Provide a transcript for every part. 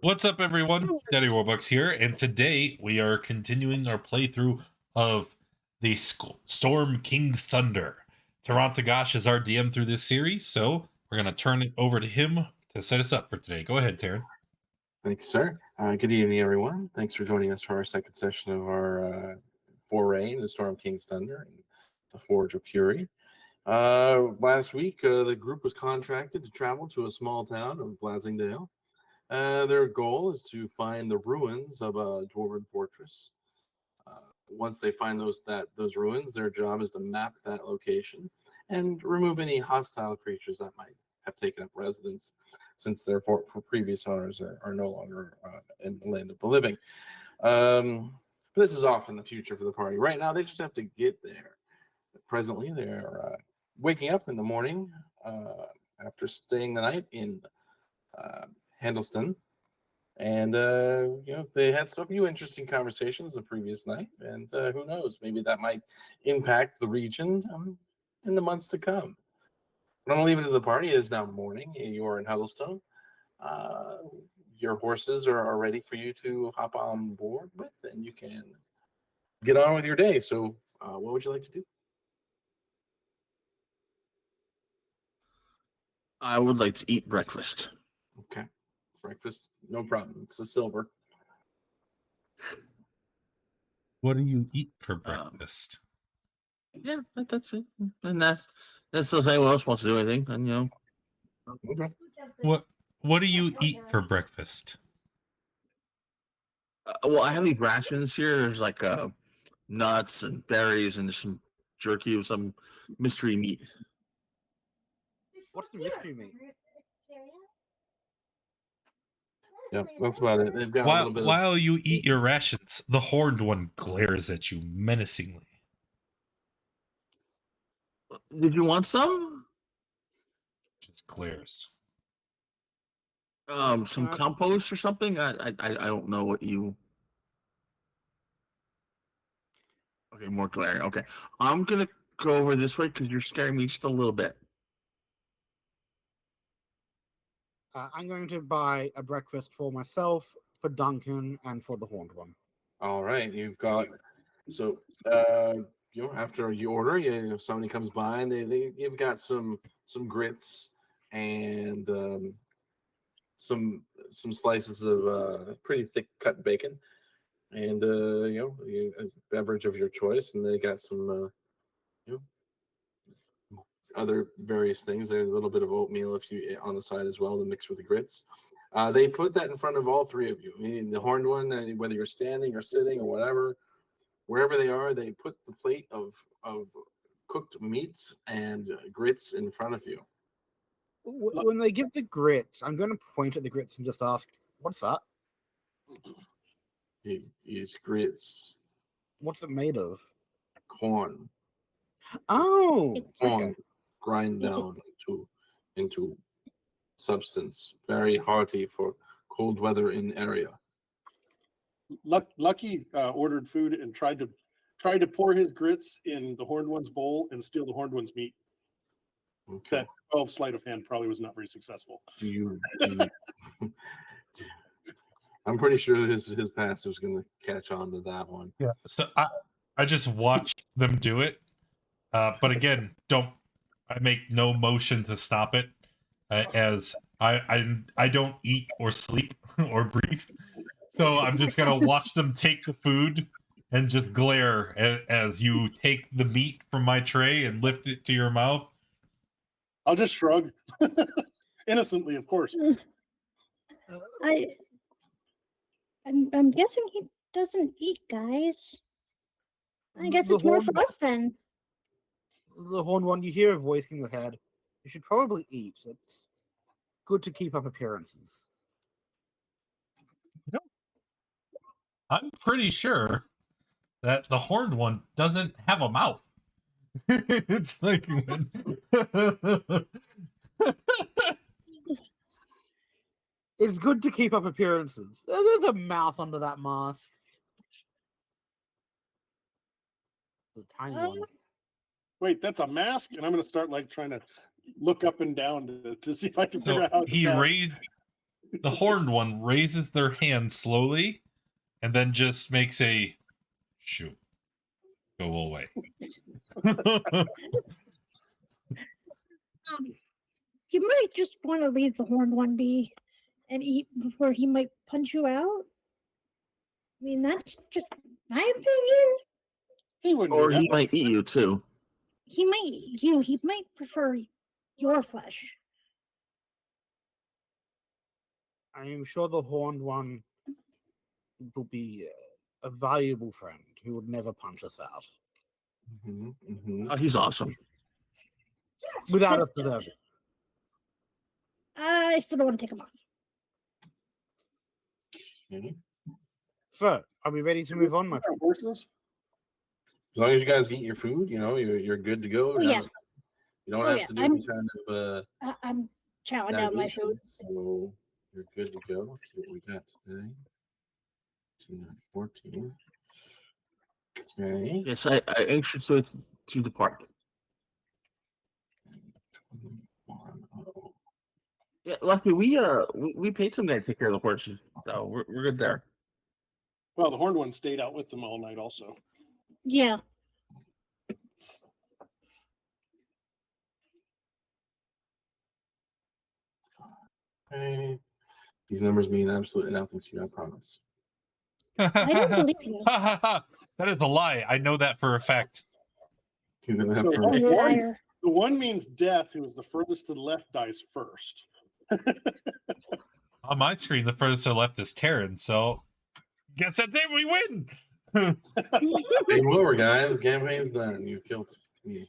What's up, everyone? Daddy Warbucks here, and today we are continuing our playthrough of the Storm King's Thunder. Tarantagash is our DM through this series, so we're going to turn it over to him to set us up for today. Go ahead, Taryn. Thank you, sir. Good evening, everyone. Thanks for joining us for our second session of our foray into Storm King's Thunder and the Forge of Fury. Last week, the group was contracted to travel to a small town of Blasingdale. Their goal is to find the ruins of a dwarven fortress. Once they find those ruins, their job is to map that location and remove any hostile creatures that might have taken up residence, since their for previous owners are no longer in the land of the living. But this is off in the future for the party. Right now, they just have to get there. Presently, they're waking up in the morning after staying the night in Handleston, and they had a few interesting conversations the previous night, and who knows, maybe that might impact the region in the months to come. But I'm gonna leave it to the party. It is now morning. You are in Huddlestone. Your horses are ready for you to hop on board with, and you can get on with your day. So, what would you like to do? I would like to eat breakfast. Okay. Breakfast, no problem. It's a silver. What do you eat for breakfast? Yeah, that's it. And that's the same. Else wants to do anything, and Okay. What do you eat for breakfast? Well, I have these rations here. There's like nuts and berries and some jerky with some mystery meat. What's the mystery meat? Yeah, that's about it. They've got a little bit While you eat your rations, the horned one glares at you menacingly. Did you want some? Just glares. Some compost or something? I don't know what you. Okay, more glaring. Okay, I'm gonna go over this way because you're scaring me just a little bit. I'm going to buy a breakfast for myself, for Duncan, and for the horned one. All right, you've got after you order, somebody comes by and you've got some grits and some slices of pretty thick cut bacon and a beverage of your choice, and they got some other various things. There's a little bit of oatmeal if you on the side as well to mix with the grits. They put that in front of all three of you. I mean, the horned one, whether you're standing or sitting or whatever, wherever they are, they put the plate of cooked meats and grits in front of you. When they give the grits, I'm going to point at the grits and just ask, "What's that?" These grits. What's it made of? Corn. Oh, corn. Okay. Grind down into substance. Very hearty for cold weather in area. Lucky ordered food and tried to pour his grits in the horned one's bowl and steal the horned one's meat. Okay. That 12 sleight of hand probably was not very successful. Do you I'm pretty sure his pastor's going to catch on to that one. Yeah. So I just watched them do it, but again, I make no motion to stop it, as I don't eat or sleep or breathe. So I'm just gonna watch them take the food and just glare as you take the meat from my tray and lift it to your mouth. I'll just shrug. Innocently, of course. I'm guessing he doesn't eat, guys. I guess it's more for us then. The horned one, you hear a voice in your head. You should probably eat. It's good to keep up appearances. I'm pretty sure that the horned one doesn't have a mouth. It's like It's good to keep up appearances. There's a mouth under that mask. The tiny one. Wait, that's a mask? And I'm going to start trying to look up and down to see if I can figure out how he The horned one raises their hand slowly and then just makes a shoot. Go away. You might just want to leave the horned one be and eat before he might punch you out. I mean, that's just my opinion. He wouldn't Or do he that. might eat you too. He might eat you. He might prefer your flesh. I am sure the horned one will be a valuable friend who would never punch us out Oh, he's awesome. Yes, without but us deserving. I still don't want to take him off. Mhm. So, are we ready to move on, my friend? Horses? As long as you guys eat your food, you're good to go. Oh, yeah. You don't Oh, have yeah. to do any kind of I'm chowing down my navigation, food. so you're good to go. Let's see what we got today. 14. Okay. Yes, I anxious to depart. 21. Yeah, lucky we paid some guy to take care of the horses, so we're good there. Well, the horned one stayed out with them all night also. Yeah. Okay. These numbers mean absolutely nothing to you, I promise. I don't believe you. That is a lie. I know that for a fact. You're gonna have So, to- Oh, you One- liar. The one means death, who is the furthest to the left dies first. On my screen, the furthest to the left is Terran, so guess that's it. We win. Game over, guys. Campaign's done. You've killed me.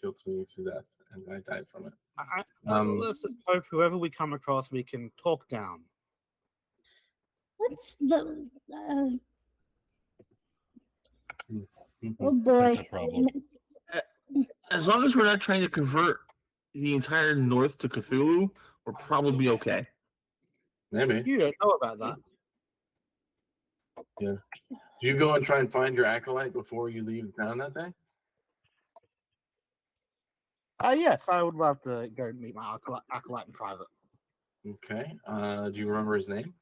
Killed me to death, and I died from it. Let's just hope whoever we come across, we can talk down. Let's. Oh Mhm. boy. That's a problem. As long as we're not trying to convert the entire North to Cthulhu, we're probably okay. Maybe. You don't know about that. Do you go and try and find your acolyte before you leave town that day? Yes, I would love to go meet my acolyte in private. Okay. Do you remember his name?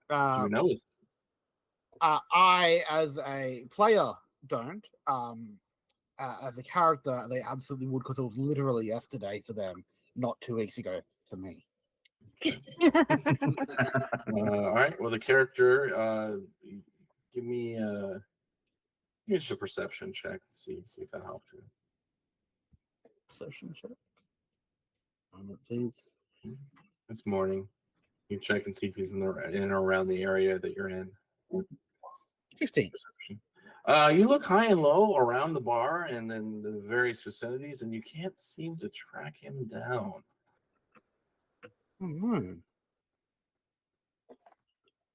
Do Uh, you know his I, as a player, don't. As a character, they absolutely would, because it was literally yesterday for them, not 2 weeks ago for me. All right. Well, the character, give me just a perception check. See if that helped you. Perception check. Moment, please. This morning, you check and see if he's in or around the area that you're in. 15. Perception. You look high and low around the bar and then the various vicinities, and you can't seem to track him down. Oh, no.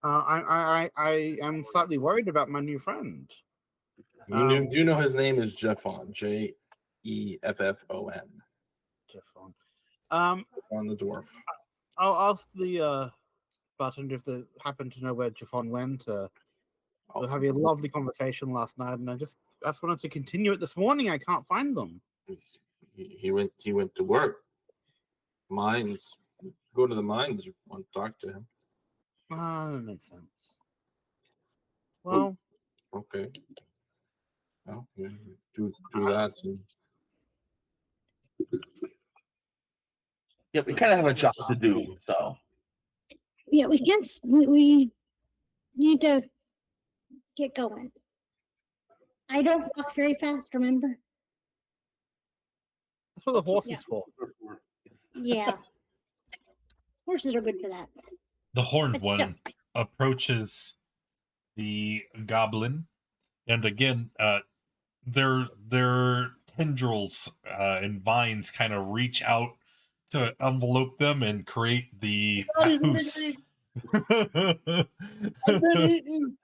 I am slightly worried about my new friend. Do you know his name is Jeffon? Jeffon. Jeffon. On the dwarf. I'll ask the button if they happen to know where Jeffon went. We were having a lovely conversation last night, and I just wanted to continue it this morning. I can't find them. He went to work. Mines. Go to the mines. You want to talk to him? Ah, that makes sense. Well, Okay. Well, yeah, do that. And Yeah, we kind of have a job to do, so. Yeah, we can't. We need to get going. I don't walk very fast, remember? that's what the horse Yeah. is for. Yeah. Horses are good for that. The horned But still. one approaches the goblin, and again, their tendrils and vines kind of reach out to envelope them and create the papoose. I've been eaten.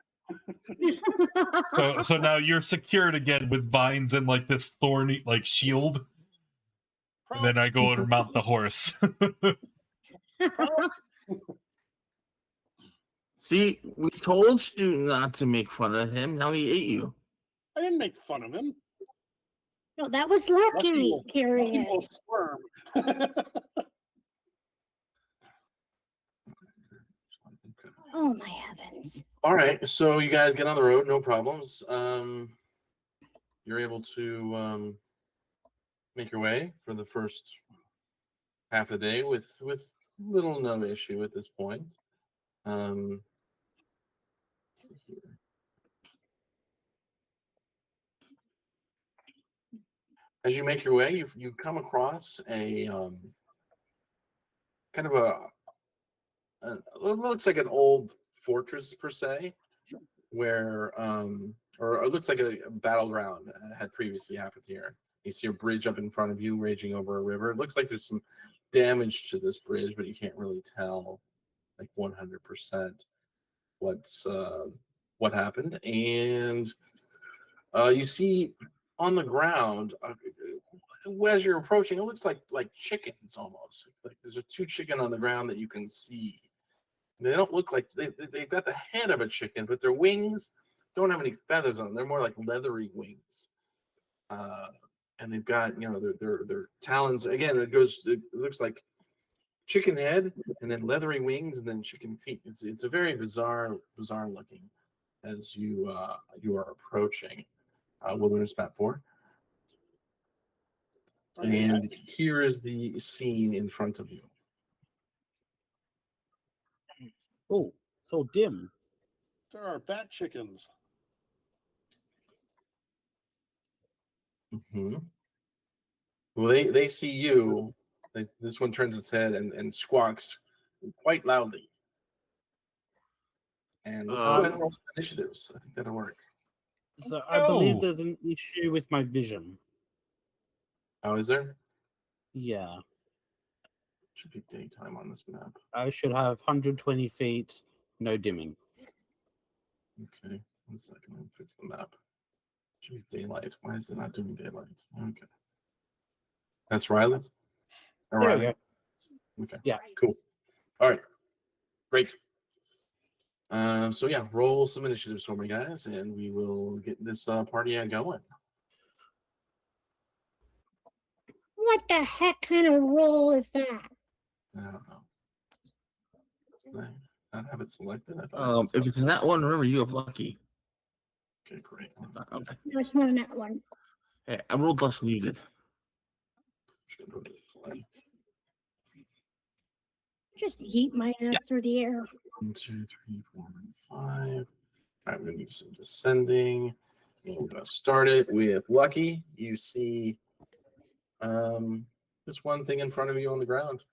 so now you're secured again with vines and like this thorny like shield, and then I go and mount the horse. See, we told you not to make fun of him. Now he ate you. I didn't make fun of him. No, that was Lucky Lucky will- carrying Lucky will it. squirm. Oh my heavens. All right, so you guys get on the road, no problems. You're able to make your way for the first half of the day with little no issue at this point. Let's see here. As you make your way, you come across a kind of it looks like an old fortress per se, where or it looks like a battleground had previously happened here. You see a bridge up in front of you raging over a river. It looks like there's some damage to this bridge, but you can't really tell like 100% what happened. And you see on the ground as you're approaching, it looks like chickens almost. Like there's a 2 chicken on the ground that you can see. They don't look like they've got the head of a chicken, but their wings don't have any feathers on them. They're more like leathery wings. And they've got, their talons. Again, it looks like chicken head and then leathery wings and then chicken feet. It's a very bizarre looking as you are approaching Wilderness Map 4. And here is the scene in front of you. Oh, so dim. There are bat chickens. Mm-hmm. Well, they see you. This one turns its head and squawks quite loudly. And let's go ahead and roll some initiatives. I think that'll work. So I believe No. there's an issue with my vision. Oh, is there? Yeah, Should be daytime on this map. I should have 120 feet, no dimming. Okay, 1 second. Let me fix the map. Should be daylight. Why is it not doing daylight? Okay. That's Riley? Or There we Riley? go. Okay. Yeah. Cool. All right. Great. So yeah, roll some initiatives for me, guys, and we will get this party going. What the heck kind of roll is that? I don't know. Did I not have it selected? I thought I had If it's in that one, remember you have lucky. Okay, great. Okay. No, it's not in that one. Hey, I rolled less than you did. Just gonna put it in play. Just eat my ass through the air. 1, 2, 3, 4, 5. All right, we're gonna do some descending. And we're gonna start it with Lucky. You see this one thing in front of you on the ground.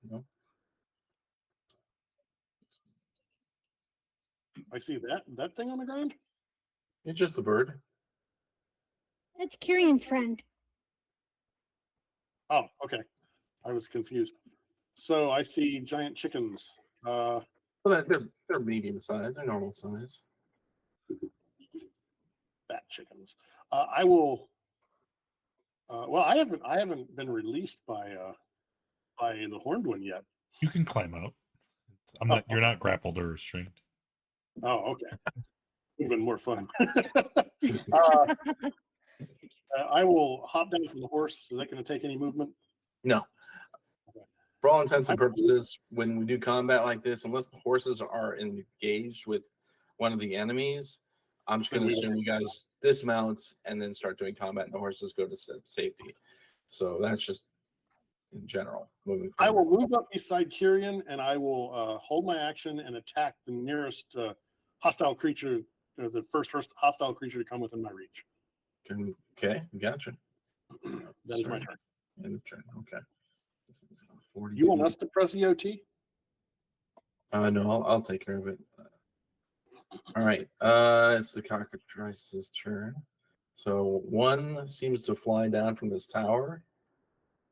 I see that thing on the ground. It's just a bird. That's Kirian's friend. Oh, okay. I was confused. So I see giant chickens. Well, they're medium size. They're normal size. Bat chickens. I will. Well, I haven't been released by the horned one yet. You can climb out. You're not grappled or restrained. Oh, okay. Would have been more fun. I will hop down from the horse. Is that going to take any movement? No. For all intents and purposes, when we do combat like this, unless the horses are engaged with one of the enemies, I'm just going to assume you guys dismount and then start doing combat, and the horses go to safety. So that's just in general moving forward. I will move up beside Kirian, and I will hold my action and attack the nearest hostile creature, the first hostile creature to come within my reach. Okay, gotcha. That is my turn. End of turn. Okay. This is 40 You want feet. us to press the OT? No, I'll take care of it. All right. It's the cockatrice's turn. So one seems to fly down from this tower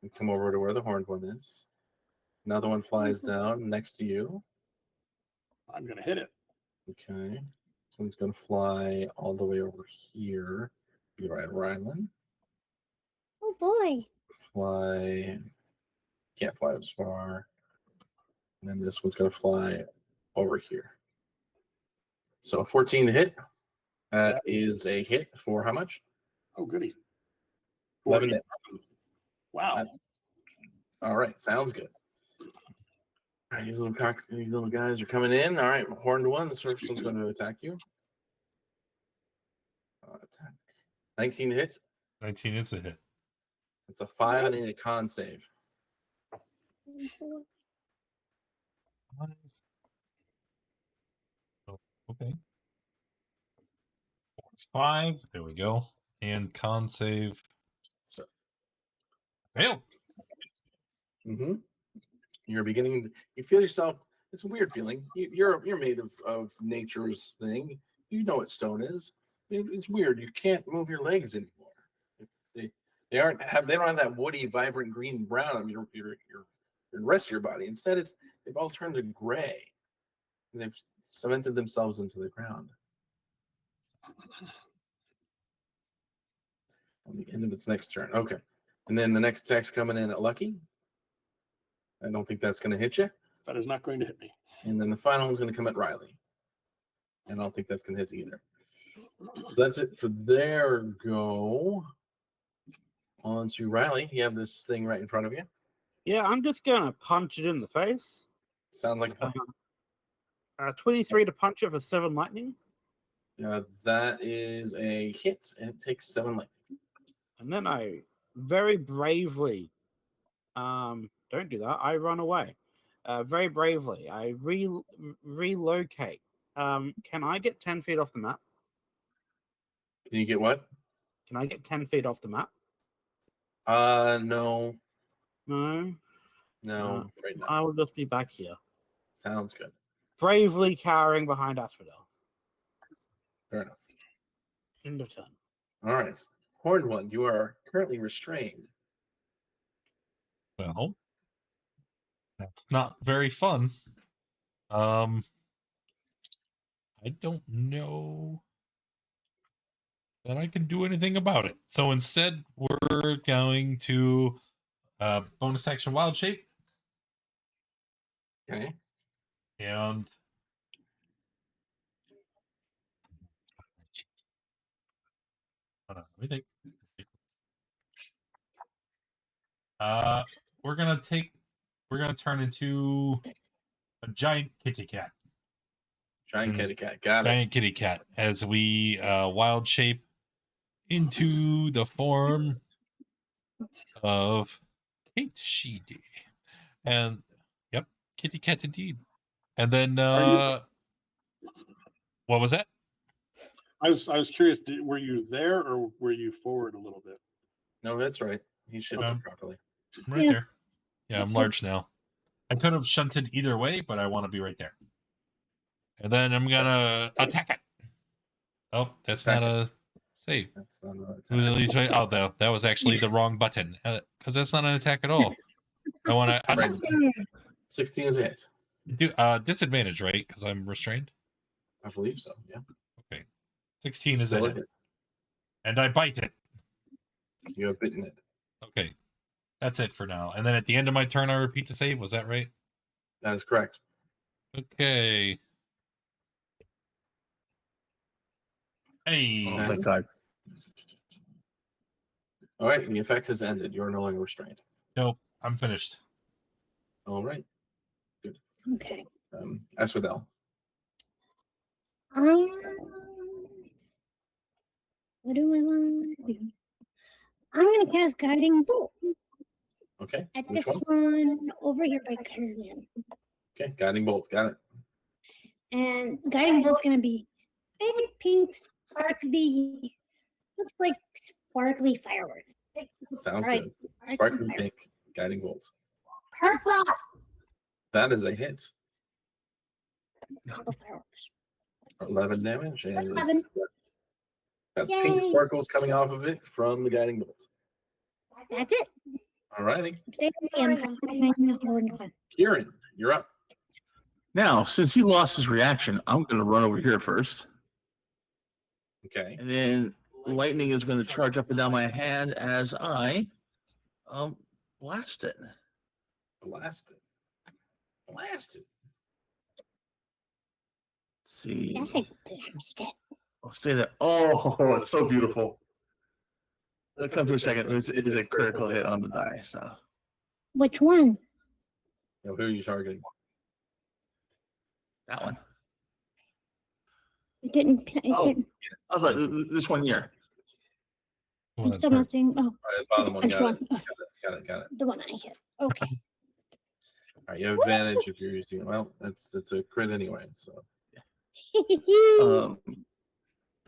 and come over to where the horned one is. Another one flies down next to you. I'm going to hit it. Okay. This one's going to fly all the way over here. Be right, Rylan. Oh boy. Fly. Can't fly as far. And then this one's going to fly over here. So 14 to hit. That is a hit for how much? Oh, goody. 11 damage. Wow. All right. Sounds good. All right, these little guys are coming in. All right, horned one. The first one's going to attack you. Attack. 19 hits. 19 is a hit. It's a 5 and a con save. Oh, okay. 5. There we go. And con save. So, Fail. you're beginning. You feel yourself. It's a weird feeling. You're made of nature's thing. You know what stone is. It's weird. You can't move your legs anymore. They they don't have that woody, vibrant green brown on your rest of your body. Instead, they've all turned to gray. And they've cemented themselves into the ground. On the end of its next turn. Okay. And then the next attack's coming in at Lucky. I don't think that's going to hit you. That is not going to hit me. And then the final one's going to come at Riley. And I don't think that's going to hit you either. So that's it for their go. On to Riley. You have this thing right in front of you. Yeah, I'm just gonna punch it in the face. Sounds like a plan. 23 to punch it for 7 lightning. That is a hit, and it takes 7 lightning. And then I very bravely, don't do that. I run away. Very bravely, I relocate. Can I get 10 feet off the map? Can you get what? Can I get 10 feet off the map? No. No. I'm afraid not. I will just be back here, Sounds good. bravely cowering behind Asphodel. Fair enough. End of turn. All right. Horned one, you are currently restrained. Well, that's not very fun. I don't know that I can do anything about it. So instead, we're going to bonus action wild shape. Okay. And hold on, let me think. We're gonna turn into a giant kitty cat. Giant kitty cat. Got it. Giant kitty cat as we wild shape into the form of Kate Sheedy. And yep, kitty cat indeed. And then what was that? I was curious. Were you there or were you forward a little bit? No, that's right. He shifted properly. I'm right Yeah. there. Yeah, I'm large now. I could have shunted either way, but I want to be right there. And then I'm gonna attack it. Oh, that's Attack not a save. That's not an Who's attack. at least right? Oh, that was actually the wrong button because that's not an attack at all. I want to attack. 16 is a hit. Do disadvantage, right? Because I'm restrained. I believe so. Yeah. 16 is Still a hit, and I bite it. You have bitten it. Okay, that's it for now. And then at the end of my turn, I repeat the save. Was that right? That is correct. Okay. Hey. Oh, thank God. All right. The effect has ended. You are no longer restrained. Nope, I'm finished. All right. Okay. Asphodel. What do I want to do? I'm gonna cast Guiding Bolt Okay. at Which this one? one over here by Carrion. Okay. Guiding bolt. Got it. And Guiding Bolt's gonna be big pink sparkly, looks like sparkly fireworks. Sounds Right. good. Sparkly pink. Guiding bolt. Purple. That is a hit. Purple fireworks. 11 damage. And 11. that's Yay. pink sparkles coming off of it from the guiding bolt. That's it. All righty. Kieran, you're up. Now, since he lost his reaction, I'm going to run over here first. Okay. And then lightning is going to charge up and down my hand as I blast it. Blast it. Blast it. Let's see. That's a blast it. I'll say that. Oh, it's so beautiful. It'll come to a second. It is a critical hit on the die. So Which one? Now, who are you targeting? That one. It didn't. It Oh. didn't. I was like, this one here. I'm still not seeing. Oh, All right, the bottom one. punch Got one. it. Got it. The one I hit. Okay. All right, you have advantage if you're using it. Well, it's a crit anyway. So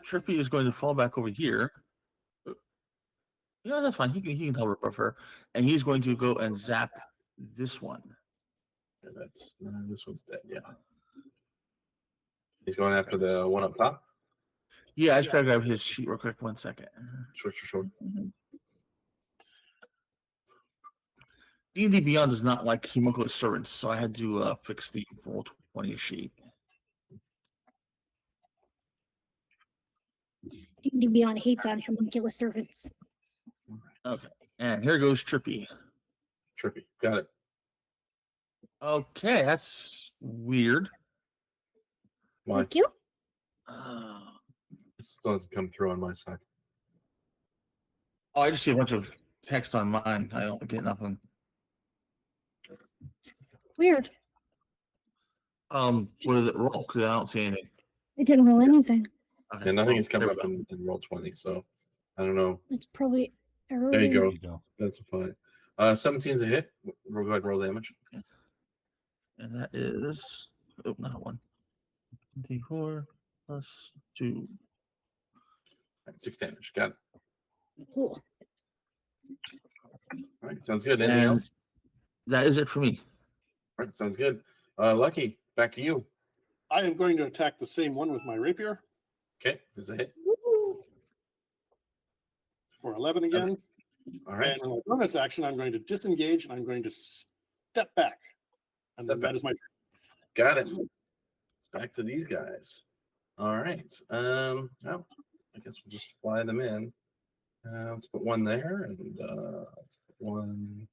Trippy is going to fall back over here. Yeah, that's fine. He can help her, and he's going to go and zap this one. yeah, that's this one's dead. Yeah, he's going after the one up top. Yeah, I just gotta grab his sheet real quick. 1 second. Sure. D&D Beyond does not like homunculus servants, so I had to fix the roll 20 sheet. D&D Beyond hates on homunculus servants. Okay, and here goes Trippy. Trippy, got it. Okay, that's weird. Why? Thank you. It still doesn't come through on my side. Oh, I just see a bunch of text on mine. I don't get nothing. Weird. What does it roll? Because I don't see anything. It didn't roll anything. Okay, Yeah, nothing well, is coming there up we in roll 20, so I don't know. It's probably error. There you There go. you go. That's fine. 17 is a hit. We'll go ahead and roll damage. go. And that is not one. 24 plus 2. All right, 6 damage. Got it. Cool. All right, sounds good. Anything And else? that is it for me. All right, sounds good. Lucky, back to you. I am going to attack the same one with my rapier Okay, this is a hit. Woo. for 11 again. All right. And on my bonus action, I'm going to disengage and I'm going to step back. And Step that back. is my Got it. It's back to these guys. All right. Well, I guess we'll just fly them in. Let's put one there and let's put one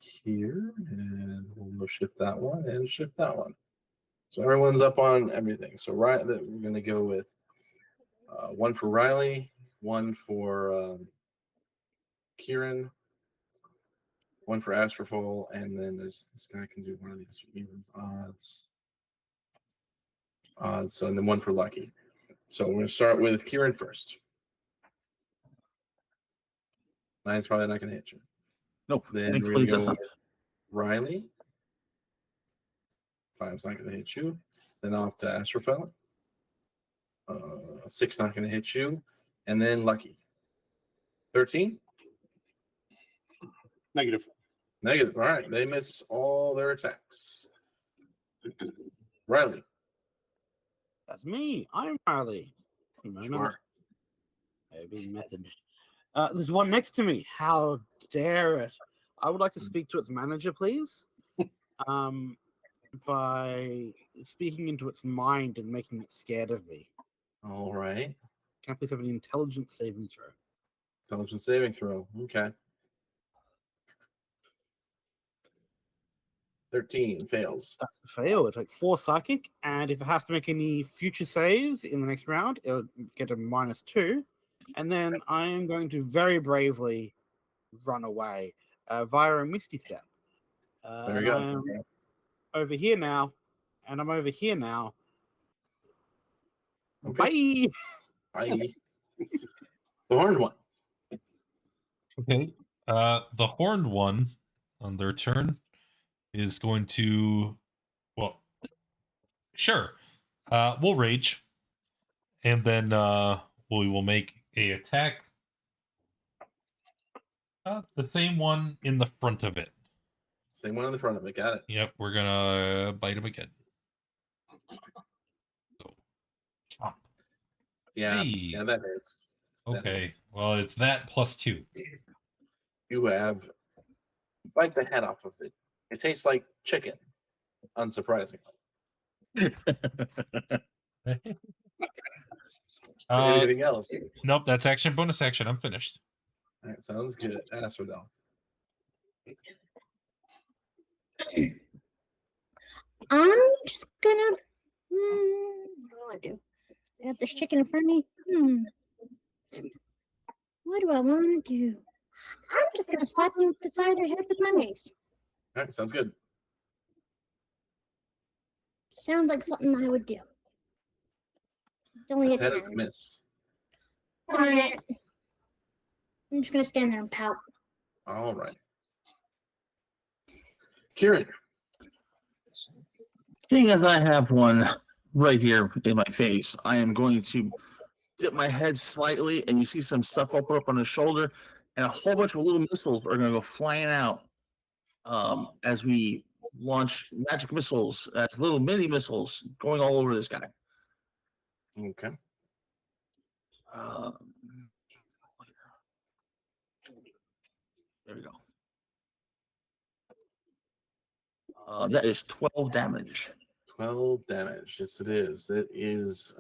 here, and we'll shift that one and shift that one. So everyone's up on everything. So we're going to go with one for Riley, one for Kieran, one for Astrofol, and then there's this guy can do one of these evens, odds. So and then one for Lucky. So we're going to start with Kieran first. 9's probably not going to hit you. Nope. Then Thankfully, we're it does going not. to go with Riley. 5's not going to hit you. Then off to Astrofel. 6 not going to hit you. And then Lucky. 13? negative. Negative. All right. They miss all their attacks. Riley. That's me. I'm Riley. Being messaged. There's one next to me. How dare it? I would like to speak to its manager, please. By speaking into its mind and making it scared of me. All right. Can I please have an intelligence saving throw? Intelligence saving throw. Okay. 13 fails. That's a fail. It'll take 4 psychic, and if it has to make any future saves in the next round, it'll get a -2. And then I am going to very bravely run away via a Misty Step. There you I go. am over here now, and I'm over here now. Okay. Bye. Bye. The horned one. Okay. The horned one on their turn is going to, well, sure. We'll rage, and then we will make a attack. The same one in the front of it. Same one in the front of it. Got it. Yep, we're gonna bite him again. So, chomp. Yeah. Hey. Yeah, that hurts. That Okay, hurts. well, it's that +2. You have bite the head off of it. It tastes like chicken, unsurprisingly. Anything else? Nope, that's action, bonus action. I'm finished. All right, sounds good. Asphodel. I'm just gonna. What do I do? I have this chicken in front of me. What do I want to do? I'm just gonna slap him with the side of the head with my mace. All right, sounds good. Sounds like something I would do. It's only a 10 is a 10. miss. Darn it. I'm just gonna stand there and pout. All right. Kieran. Seeing as I have one right here in my face, I am going to dip my head slightly, and you see some stuff open up on his shoulder, and a whole bunch of little missiles are going to go flying out as we launch magic missiles, as little mini missiles going all over this guy. Okay. There we go. That is 12 damage. 12 damage. Yes, it is. It is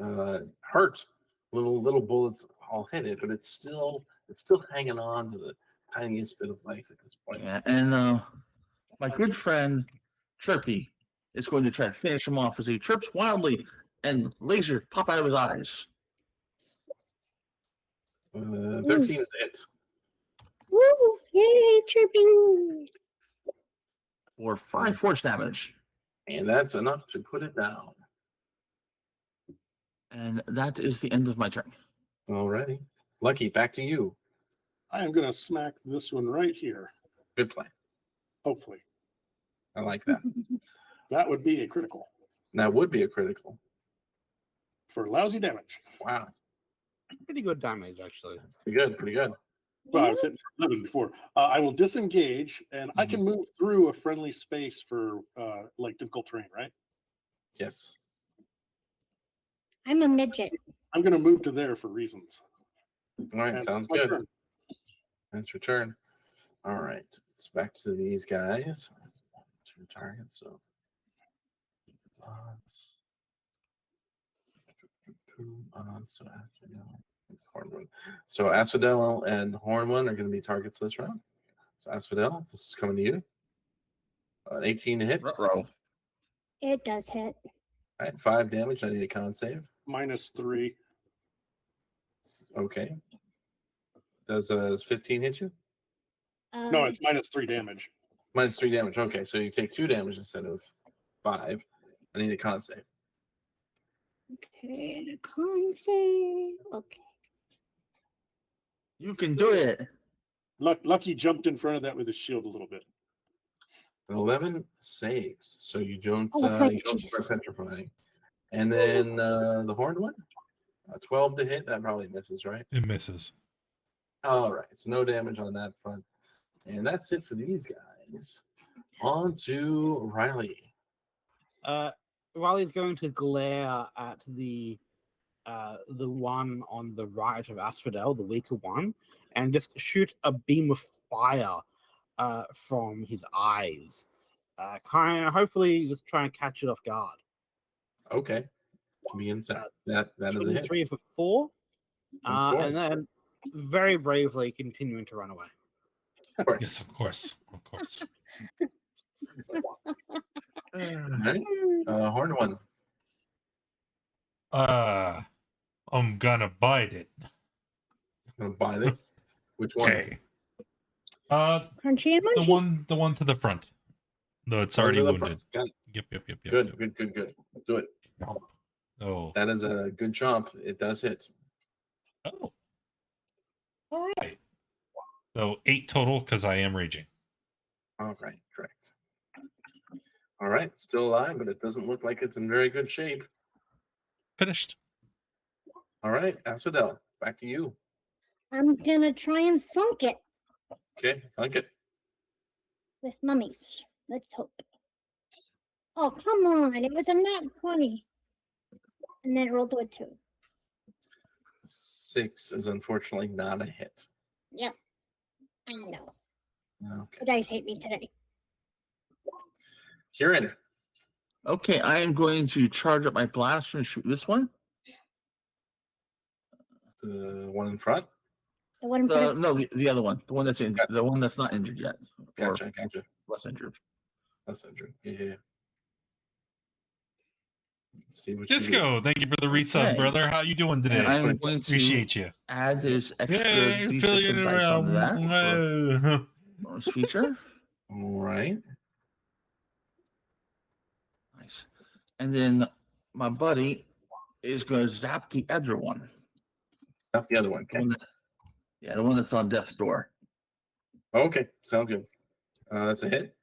hurt. Little bullets all hit it, but it's still hanging on to the tiniest bit of life at this point. Yeah, and my good friend Chirpy is going to try to finish him off as he chirps wildly and lasers pop out of his eyes. 13 is it. Woo! Yay, chirping! For 5 force damage. And that's enough to put it down. And that is the end of my turn. Alrighty. Lucky, back to you. I am going to smack this one right here. Good plan. Hopefully. I like that. That would be a critical That would be a critical. for lousy damage. Wow. Pretty good damage, actually. Pretty good. Pretty good. Well, I was hitting for 11 before. I will disengage, and I can move through a friendly space for like difficult terrain, right? Yes. I'm a midget. I'm going to move to there for reasons. All right. And Sounds that's my good. turn. That's your turn. All right. It's back to these guys. 2 targets. So it's odds. So Asphodel. It's Hornwood. So Asphodel and Hornwood are going to be targets this round. So Asphodel, this is coming to you. An 18 to hit. All Ruh-roh. It does hit. right, 5 damage. I need a con save. -3. Okay. Does 15 hit you? No, it's -3 damage. -3 damage. Okay, so you take 2 damage instead of 5. I need a con save. Okay, and a con save. Okay. You can do it. Lucky jumped in front of that with his shield a little bit. 11 saves, so you don't Oh, thank you don't start Jesus. petrifying. And then the horned one, 12 to hit. That probably misses, right? It misses. All right, so no damage on that front, and that's it for these guys. On to Riley. Riley's going to glare at the one on the right of Asphodel, the weaker one, and just shoot a beam of fire from his eyes. Kind of hopefully just try and catch it off guard. Okay, be inside. That is a hit. 23 for 4. That's four. And then very bravely continuing to run away. Of course. Yes, of course. Of course. All right. Horned one. I'm gonna bite it. Gonna bite it. Which one? Okay. Crunchy and The munchy. one to the front. No, it's One already to the wounded. front. Got it. Yep. Good. Do it. Oh. That is a good jump. It does hit. Oh. All right. So 8 total because I am raging. All right, correct. All right, still alive, but it doesn't look like it's in very good shape. Finished. All right, Asphodel, back to you. I'm gonna try and funk it Okay, flank it. with mummies. Let's hope. Oh, come on. It was a nat 20. And then it rolled to a 2. 6 is unfortunately not a hit. Yep. I know. Okay. The dice hate me today. Kieran. Okay, I am going to charge up my blaster and shoot this one. The one in front. The one in front of No, the other one. The one that's injured. The one that's not injured yet. Or Gotcha. less injured. That's injured. Yeah. Let's see what you do. Disco, thank you for the resub, Hey. brother. How you doing today? And I'm going to Appreciate you. add this extra Yay, D6 filling of dice onto that for around. bonus feature. All right. Nice. and then my buddy is going to zap the other one. Not the other one. The Okay. one that, yeah, the one that's on death's door. Okay. Sounds good. That's a hit.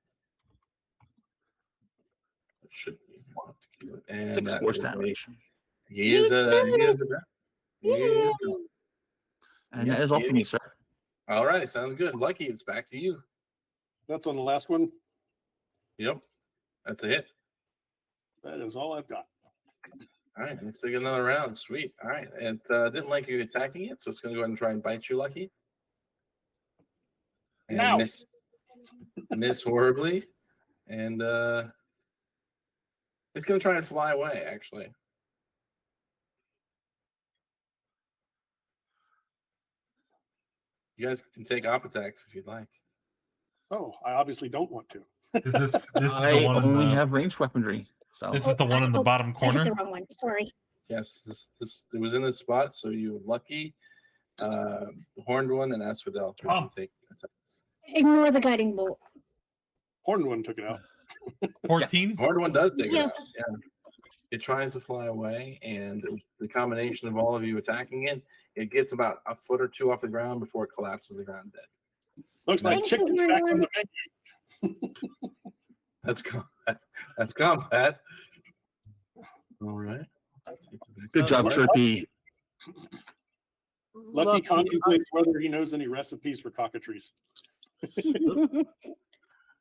Should be. And 6 that force is damage. he is the best. He is the- And Yep, that is all he for me, is. sir. All right. Sounds good. Lucky, it's back to you. That's on the last one. Yep. That's a hit. That is all I've got. All right, let's take another round. Sweet. All right. It didn't like you attacking it, so it's going to go ahead and try and bite you, Lucky. And Now. miss horribly. And it's going to try and fly away, actually. You guys can take op attacks if you'd like. Oh, I obviously don't want to. Is this the I one in only the? have ranged weaponry. So This is the one in the bottom I hit corner. the wrong one. Sorry. Yes, this it was in the spot, so you Lucky, Horned One, and Asphodel who can take attacks. Ignore the guiding bolt. Horned one took it out. 14. Horned One does take Yeah. it out. Yeah. It tries to fly away, and the combination of all of you attacking it, it gets about a foot or two off the ground before it collapses to the ground dead. Looks like Thank you, chicken's Horned back on One. the menu. That's combat. That's combat. All right. good job, Trippy. Lucky contemplates whether he knows any recipes for cockatrices.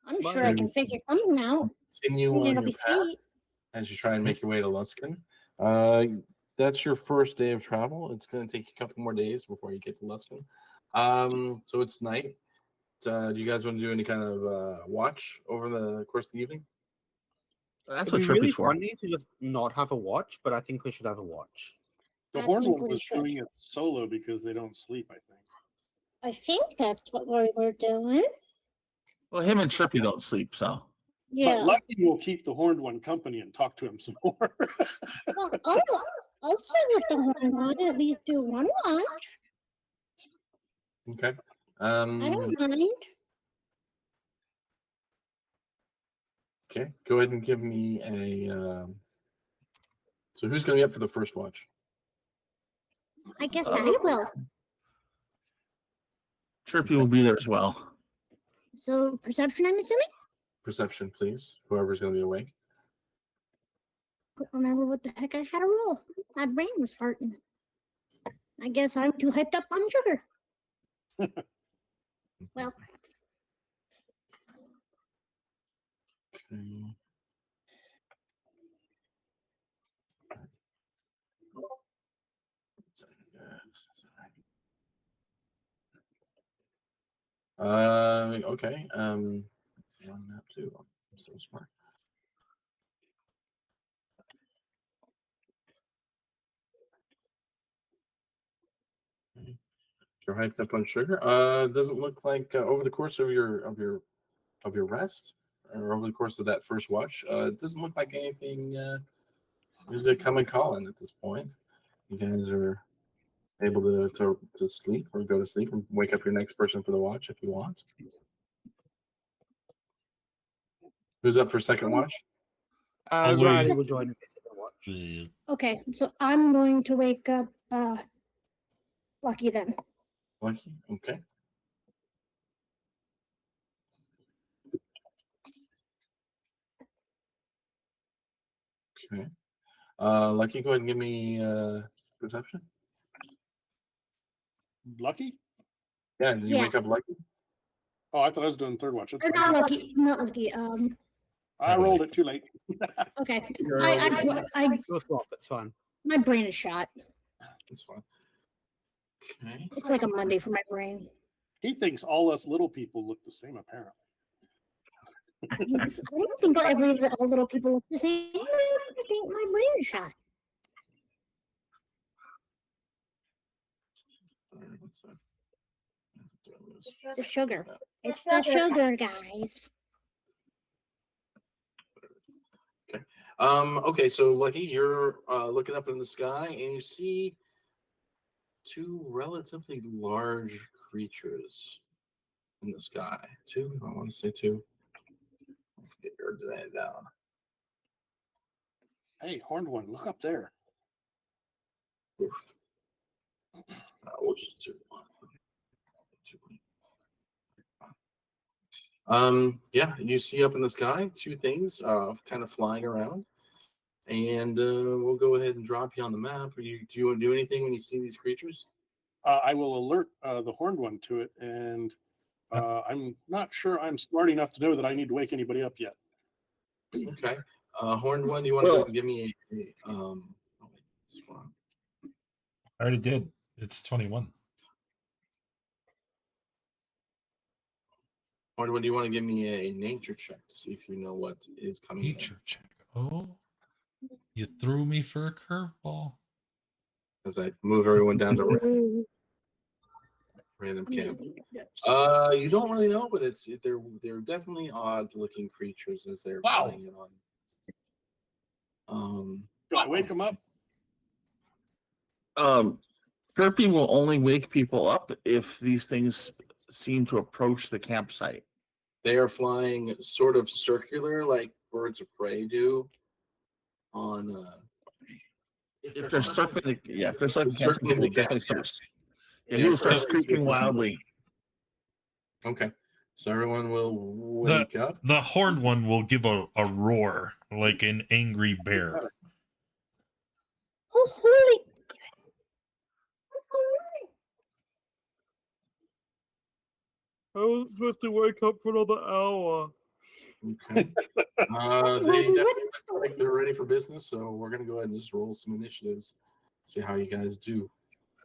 I'm sure I can figure something out. Continue And on it'll your be path sweet. as you try and make your way to Luskin. That's your first day of travel. It's going to take a couple more days before you get to Luskin. So it's night. Do you guys want to do any kind of watch over the course of the evening? That's It'd what be Trippy's really for. funny to just not have a watch, but I think we should have a watch. The I horned think one we was should. doing it solo because they don't sleep, I think. I think that's what we were doing. Well, him and Trippy don't sleep, so. Yeah. But Lucky will keep the horned one company and talk to him some more. Well, I'll stay with the horn one and at least do one watch. Okay. I don't mind. Okay. Go ahead and give me a. So who's going to be up for the first watch? I guess I will. Trippy will be there as well. So perception, I'm assuming? Perception, please. Whoever's going to be awake. Couldn't remember what the heck I had to roll. My brain was farting. I guess I'm too hyped up on sugar. Well, Okay. Okay. Let's see on map too. I'm so smart. Okay. You're hyped up on sugar. Doesn't look like over the course of your rest or over the course of that first watch, it doesn't look like anything is coming calling at this point. You guys are able to sleep or go to sleep and wake up your next person for the watch if you want. Who's up for second watch? Always. Riley will join us for the watch. okay. So I'm going to wake up Lucky then. Lucky. Okay. Okay. Lucky, go ahead and give me perception. Lucky? Yeah, did you Yeah. wake up Lucky? Oh, I thought I was doing third watch. That's Or fine. not Lucky. Not Lucky. I rolled it too late. Okay. You're Go swap, it's fine. My brain is shot. That's fine. Okay. It's like a Monday for my brain. He thinks all us little people look the same, apparently. I don't think all little people look the same. I just think my brain is shot. The sugar. It's the sugar, guys. Okay, so Lucky, you're looking up in the sky and you see two relatively large creatures in the sky. Two, I want to say two. Get your down. Hey, horned one, look up there. Yeah, you see up in the sky 2 things kind of flying around, and we'll go ahead and drop you on the map. Do you want to do anything when you see these creatures? I will alert the horned one to it, and I'm not sure I'm smart enough to know that I need to wake anybody up yet. Okay. Horned one, do you want to go ahead and give me I already did. It's 21. Horned one, do you want to give me a nature check to see if you know what is coming? Nature check. Oh, you threw me for a curveball. As I move everyone down to random camp. You don't really know, but they're definitely odd looking creatures as they're flying in on. Do I wake them up? Chirping will only wake people up if these things seem to approach the campsite. They are flying sort of circular, like birds of prey do. On If they're circling, if they're circling, Circling the camp, yeah, he will start screeching wildly. Okay, so everyone will wake up. The horned one will give a roar like an angry bear. Oh, holy! I was supposed to wake up for another hour. Okay. They definitely look like they're ready for business, so we're gonna go ahead and just roll some initiatives, see how you guys do.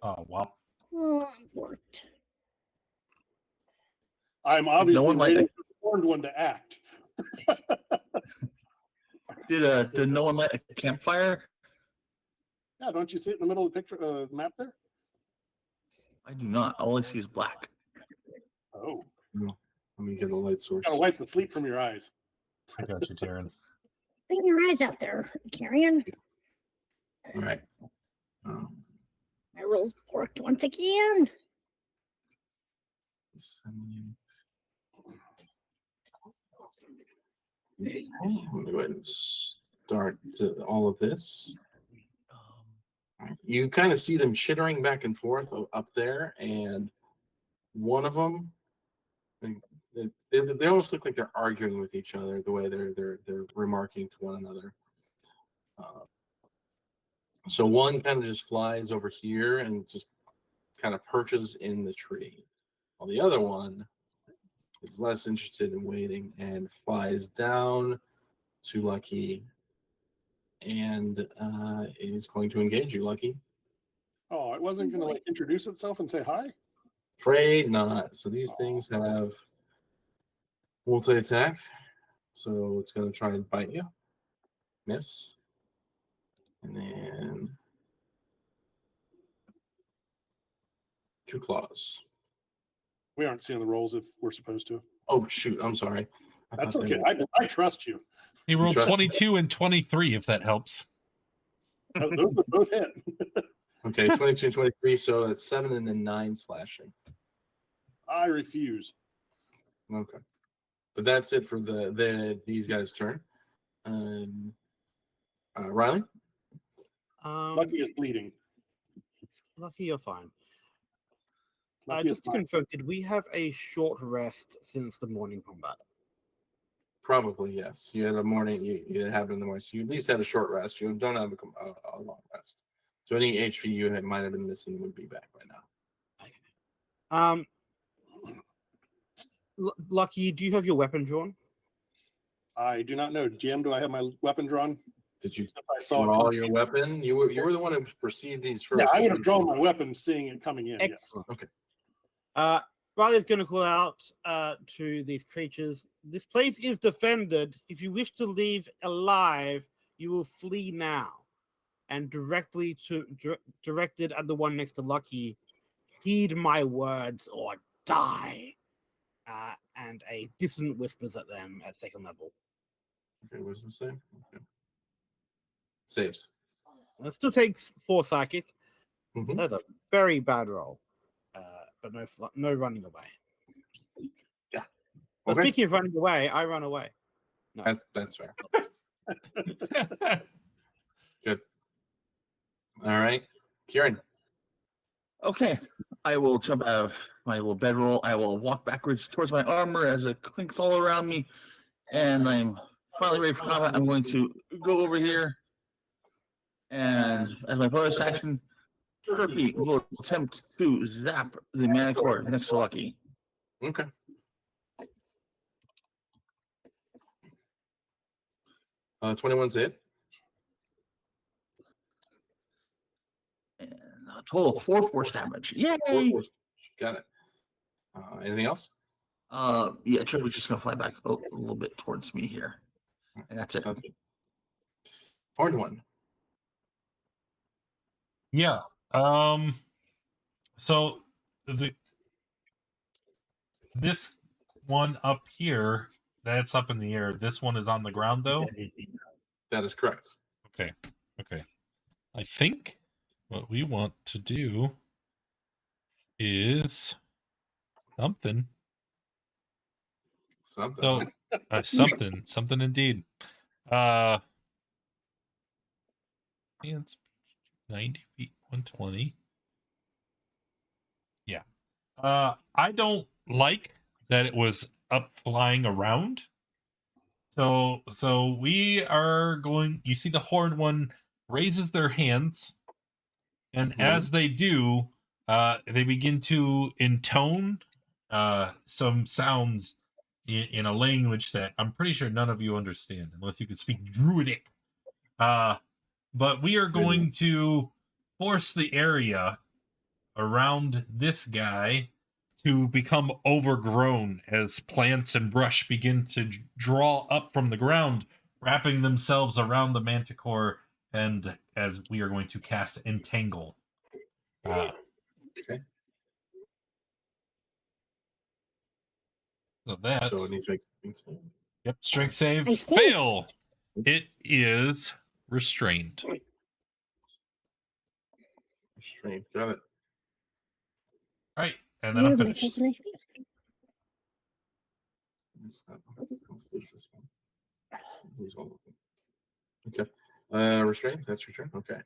Oh wow! Oh, it worked. I'm obviously one waiting like- for the horned one to act. Did no one light a campfire? Yeah, don't you see it in the middle of the picture map there? I do not. All I see is black. Oh, Let me get a light source. gotta wipe the sleep from your eyes. I got you, Taryn. Bring your eyes out there, Carrion. All right. My rolls worked once again. I'm gonna go ahead and start all of this. You kind of see them chittering back and forth up there, and one of them, they almost look like they're arguing with each other the way they're remarking to one another. So one kind of just flies over here and just kind of perches in the tree, while the other one is less interested in waiting and flies down to Lucky, and is going to engage you, Lucky. Oh, it wasn't gonna like introduce itself and say hi? Afraid not. So these things have multi-attack. So it's going to try and bite you. Miss. And then 2 claws. We aren't seeing the rolls if we're supposed to. Oh, shoot. I'm sorry. That's okay. I trust you. He rolled Trust- 22 and 23, if that helps. Those are both hit. Okay, 22 and 23. So that's 7 and then 9 slashing. I refuse. Okay. But that's it for these guys' turn. Riley? Lucky is bleeding. Lucky, you're fine. Lucky is Just to fine. confirm, did we have a short rest since the morning combat? Probably, yes. You had a morning, you happened in the morning. So you at least had a short rest. You don't have a long rest. So any HP you might have been missing would be back by now. Lucky, do you have your weapon drawn? I do not know. GM, do I have my weapon drawn? Did you Since I saw it draw coming your in. weapon? You were the one who perceived these first. Yeah, I would have drawn my weapon seeing it coming in. Yes. Excellent. Okay. Riley's going to call out to these creatures. This place is defended. If you wish to leave alive, you will flee now. And directly directed at the one next to Lucky, heed my words or die. And a dissonant whispers at them at 2nd level. Okay, wisdom save. Okay. Saves. That still takes 4 psychic. Mhm. That's a very bad roll. But no running away. Yeah. But Okay. speaking of running away, I run away. No. That's fair. Good. All right, Kieran. Okay, I will jump out of my little bedroll. I will walk backwards towards my armor as it clinks all around me, and I'm finally ready for combat. I'm going to go over here, and as my bonus action, Chirpy will attempt to zap the Manicore next to Lucky. Okay. Uh, 21's hit. And a total of 4 force damage. Yay! Got it. Anything else? Yeah, Chirpy's just gonna fly back a little bit towards me here, and that's it. Sounds good. Horned one. Yeah. So this one up here, that's up in the air. This one is on the ground though. That is correct. Okay. Okay. I think what we want to do is something. Something. So something indeed. It's 90 feet, 120. Yeah. I don't like that it was up flying around. So we are going, you see the horned one raises their hands, and as they do, they begin to intone some sounds in a language that I'm pretty sure none of you understand unless you can speak Druidic. But we are going to force the area around this guy to become overgrown as plants and brush begin to draw up from the ground, wrapping themselves around the manticore, and as we are going to cast Entangle. Okay. So that... So it needs to make Yep, strength save. I see. Fail! It is restrained. Restraint. Got it. All right, and then I'm Everybody finished. says nice things. Let's lose this one. Lose all of them. Okay. Restraint. That's your turn. Okay.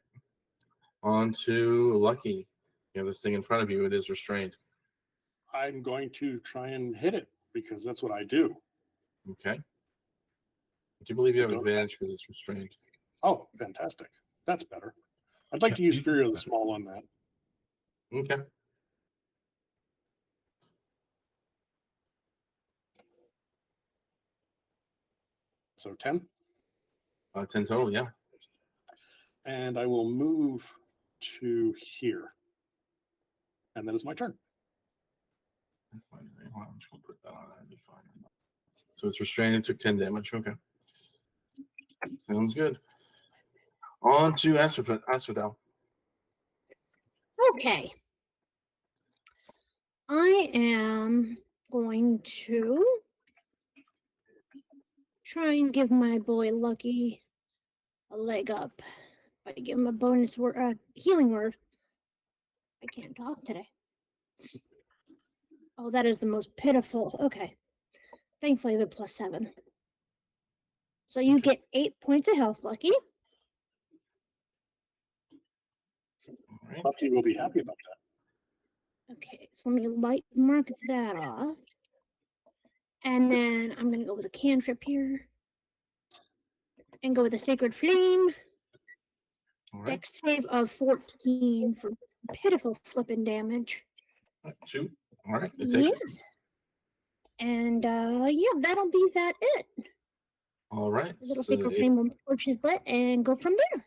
On to Lucky. You have this thing in front of you. It is restrained. I'm going to try and hit it because that's what I do. Okay. Do you believe you have advantage because it's restrained? Oh, fantastic. That's better. I'd like to use Fury of the Small on that. Okay. So 10. 10 total, yeah. And I will move to here. And then it's my turn. Put that on. That'd be fine. So it's restrained. It took 10 damage. Okay. Sounds good. On to Asphodel. Okay. I am going to try and give my boy Lucky a leg up by giving him a bonus healing word. I can't talk today. Oh, that is the most pitiful. Okay. Thankfully, I have a +7. So you get 8 points of health, Lucky. All right. Lucky will be happy about that. Okay, so let me light mark that off. And then I'm going to go with a cantrip here. And go with a Sacred Flame. All right. Dex save of 14 for pitiful flipping damage. 2. All right. It takes it. Yes. And yeah, that'll be it. All right. A little So Sacred Flame will torch his butt and go from there.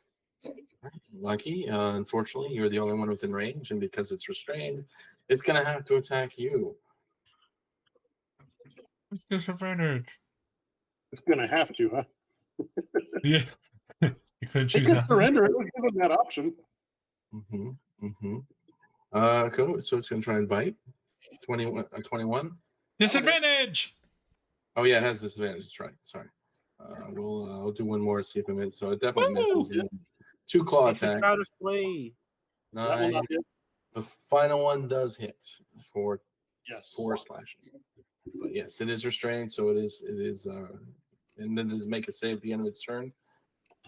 Lucky, unfortunately, you're the only one within range, and because it's restrained, it's going to have to attack you. Disadvantage. It's going to have to, huh? Yeah. You couldn't It choose could nothing. surrender. It would give them that option. Cool. So it's going to try and bite. 21. Disadvantage! Oh, yeah, it has disadvantage. That's right. Sorry. I'll do one more to see if it misses. So it definitely misses. Yeah. 2 claw You should attacks. try to flee. That will 9. not hit. The final one does hit for Yes. 4 slashes. But yes, it is restrained, so it is and then does make a save at the end of its turn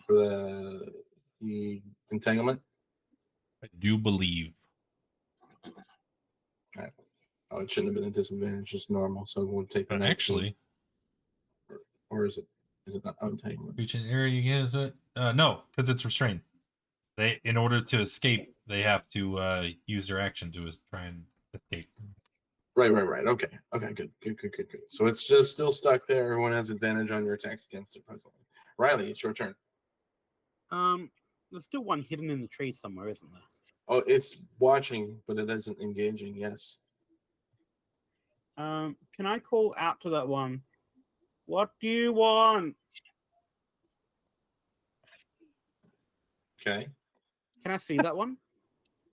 for the the entanglement? I do believe. Oh, it shouldn't have been a disadvantage, just normal. So we'll take the 19. Actually, Or is it not entanglement? reach an area you get it. No, because it's restrained. They, in order to escape, they have to use their action to try and escape. Right. Okay, good. So it's just still stuck there. Everyone has advantage on your attacks against it presently. Riley, it's your turn. There's still one hidden in the tree somewhere, isn't there? Oh, it's watching, but it isn't engaging. Yes. Can I call out to that one? What do you want? Okay. Can I see that one?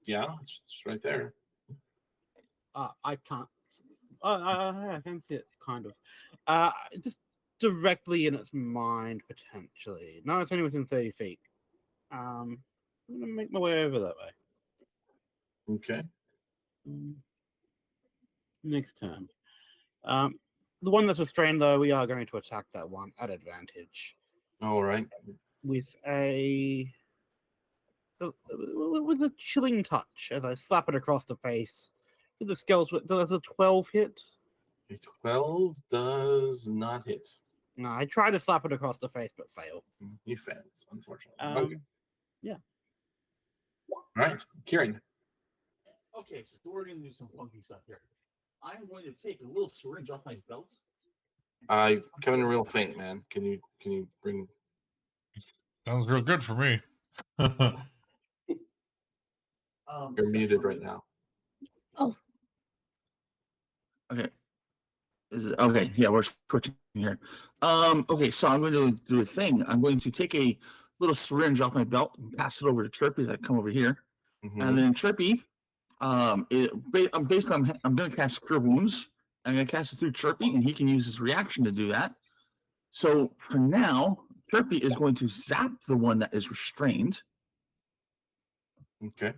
Yeah, it's right there. I can't. I can see it, kind of. Just directly in its mind, potentially. No, it's only within 30 feet. I'm gonna make my way over that way. Okay. Next turn. The one that's restrained, though, we are going to attack that one at advantage All right. with a chilling touch as I slap it across the face. With the skeleton, does a 12 hit? A 12 does not hit. No, I try to slap it across the face but fail. You failed, unfortunately. Okay. Yeah. All right, Kieran. Okay, so we're gonna do some funky stuff here. I'm going to take a little syringe off my belt. Coming real faint, man. Can you bring? Sounds real good for me. You're muted right now. Oh, Okay. Okay, yeah, we're switching here. Okay, so I'm going to do a thing. I'm going to take a little syringe off my belt and pass it over to Chirpy that come over here. Mhm. And then Chirpy, I'm going to cast Cure Wounds. I'm going to cast it through Chirpy, and he can use his reaction to do that. So for now, Chirpy is going to zap the one that is restrained. Okay.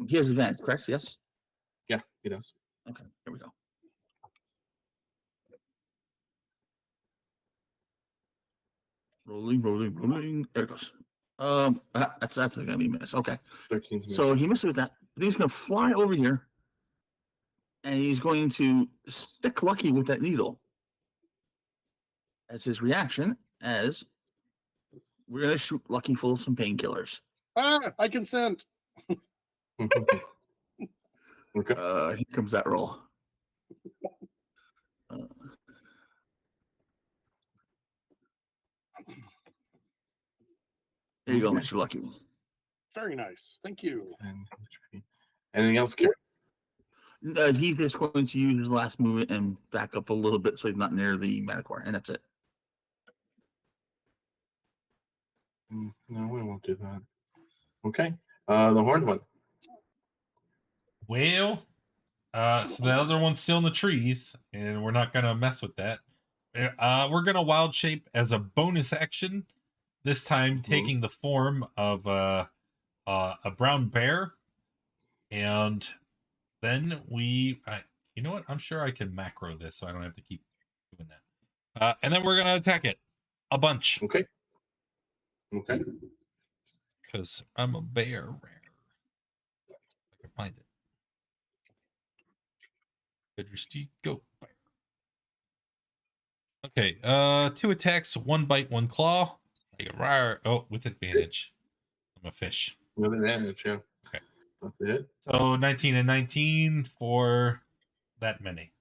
He has advantage, correct? Yes. Yeah, he does. Okay, here we go. Rolling. There it goes. That's gonna be miss. Okay. 13. So he missed with that. He's gonna fly over here, and he's going to stick Lucky with that needle as his reaction. As we're gonna shoot Lucky full of some painkillers. I consent. Okay. Here comes that roll. There you go, Okay. Mr. Lucky. Very nice. Thank you. 10 HP. Anything else, Kieran? He's just going to use his last movement and back up a little bit so he's not near the Manticore, and that's it. No, we won't do that. Okay. The horned one. Well, so the other one's still in the trees, and we're not gonna mess with that. We're gonna wild shape as a bonus action. This time, taking the form of a brown bear, and then you know what? I'm sure I can macro this, so I don't have to keep doing that. And then we're gonna attack it a bunch. Okay. Because I'm a bear. I can find it. Majesty, go. Okay, 2 attacks, 1 bite, 1 claw. Oh, with advantage. I'm a fish. With advantage, yeah. Okay. That's it. So 19 and 19 for that many.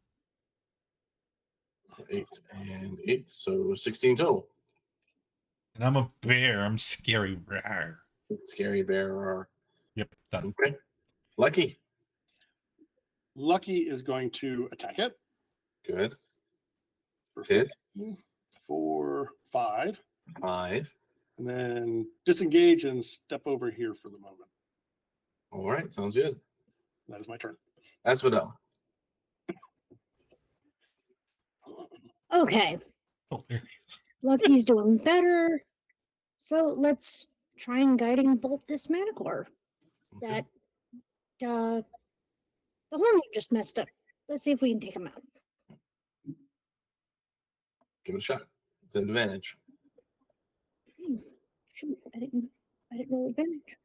8 and 8, so 16 total. And I'm a bear. I'm scary. Rawr. Scary bear. Yep, done. Okay. Lucky. Lucky is going to attack it. Good. For Hit. 15, for 5. 5. And then disengage and step over here for the moment. All right, sounds good. That is my turn. Asphodel. okay. Oh, there he is. Lucky's doing better. So let's try and guiding bolt this Manticore. Okay. That the horn just messed up. Let's see if we can take him out. Give it a shot. It's an advantage. shoot, I didn't roll advantage.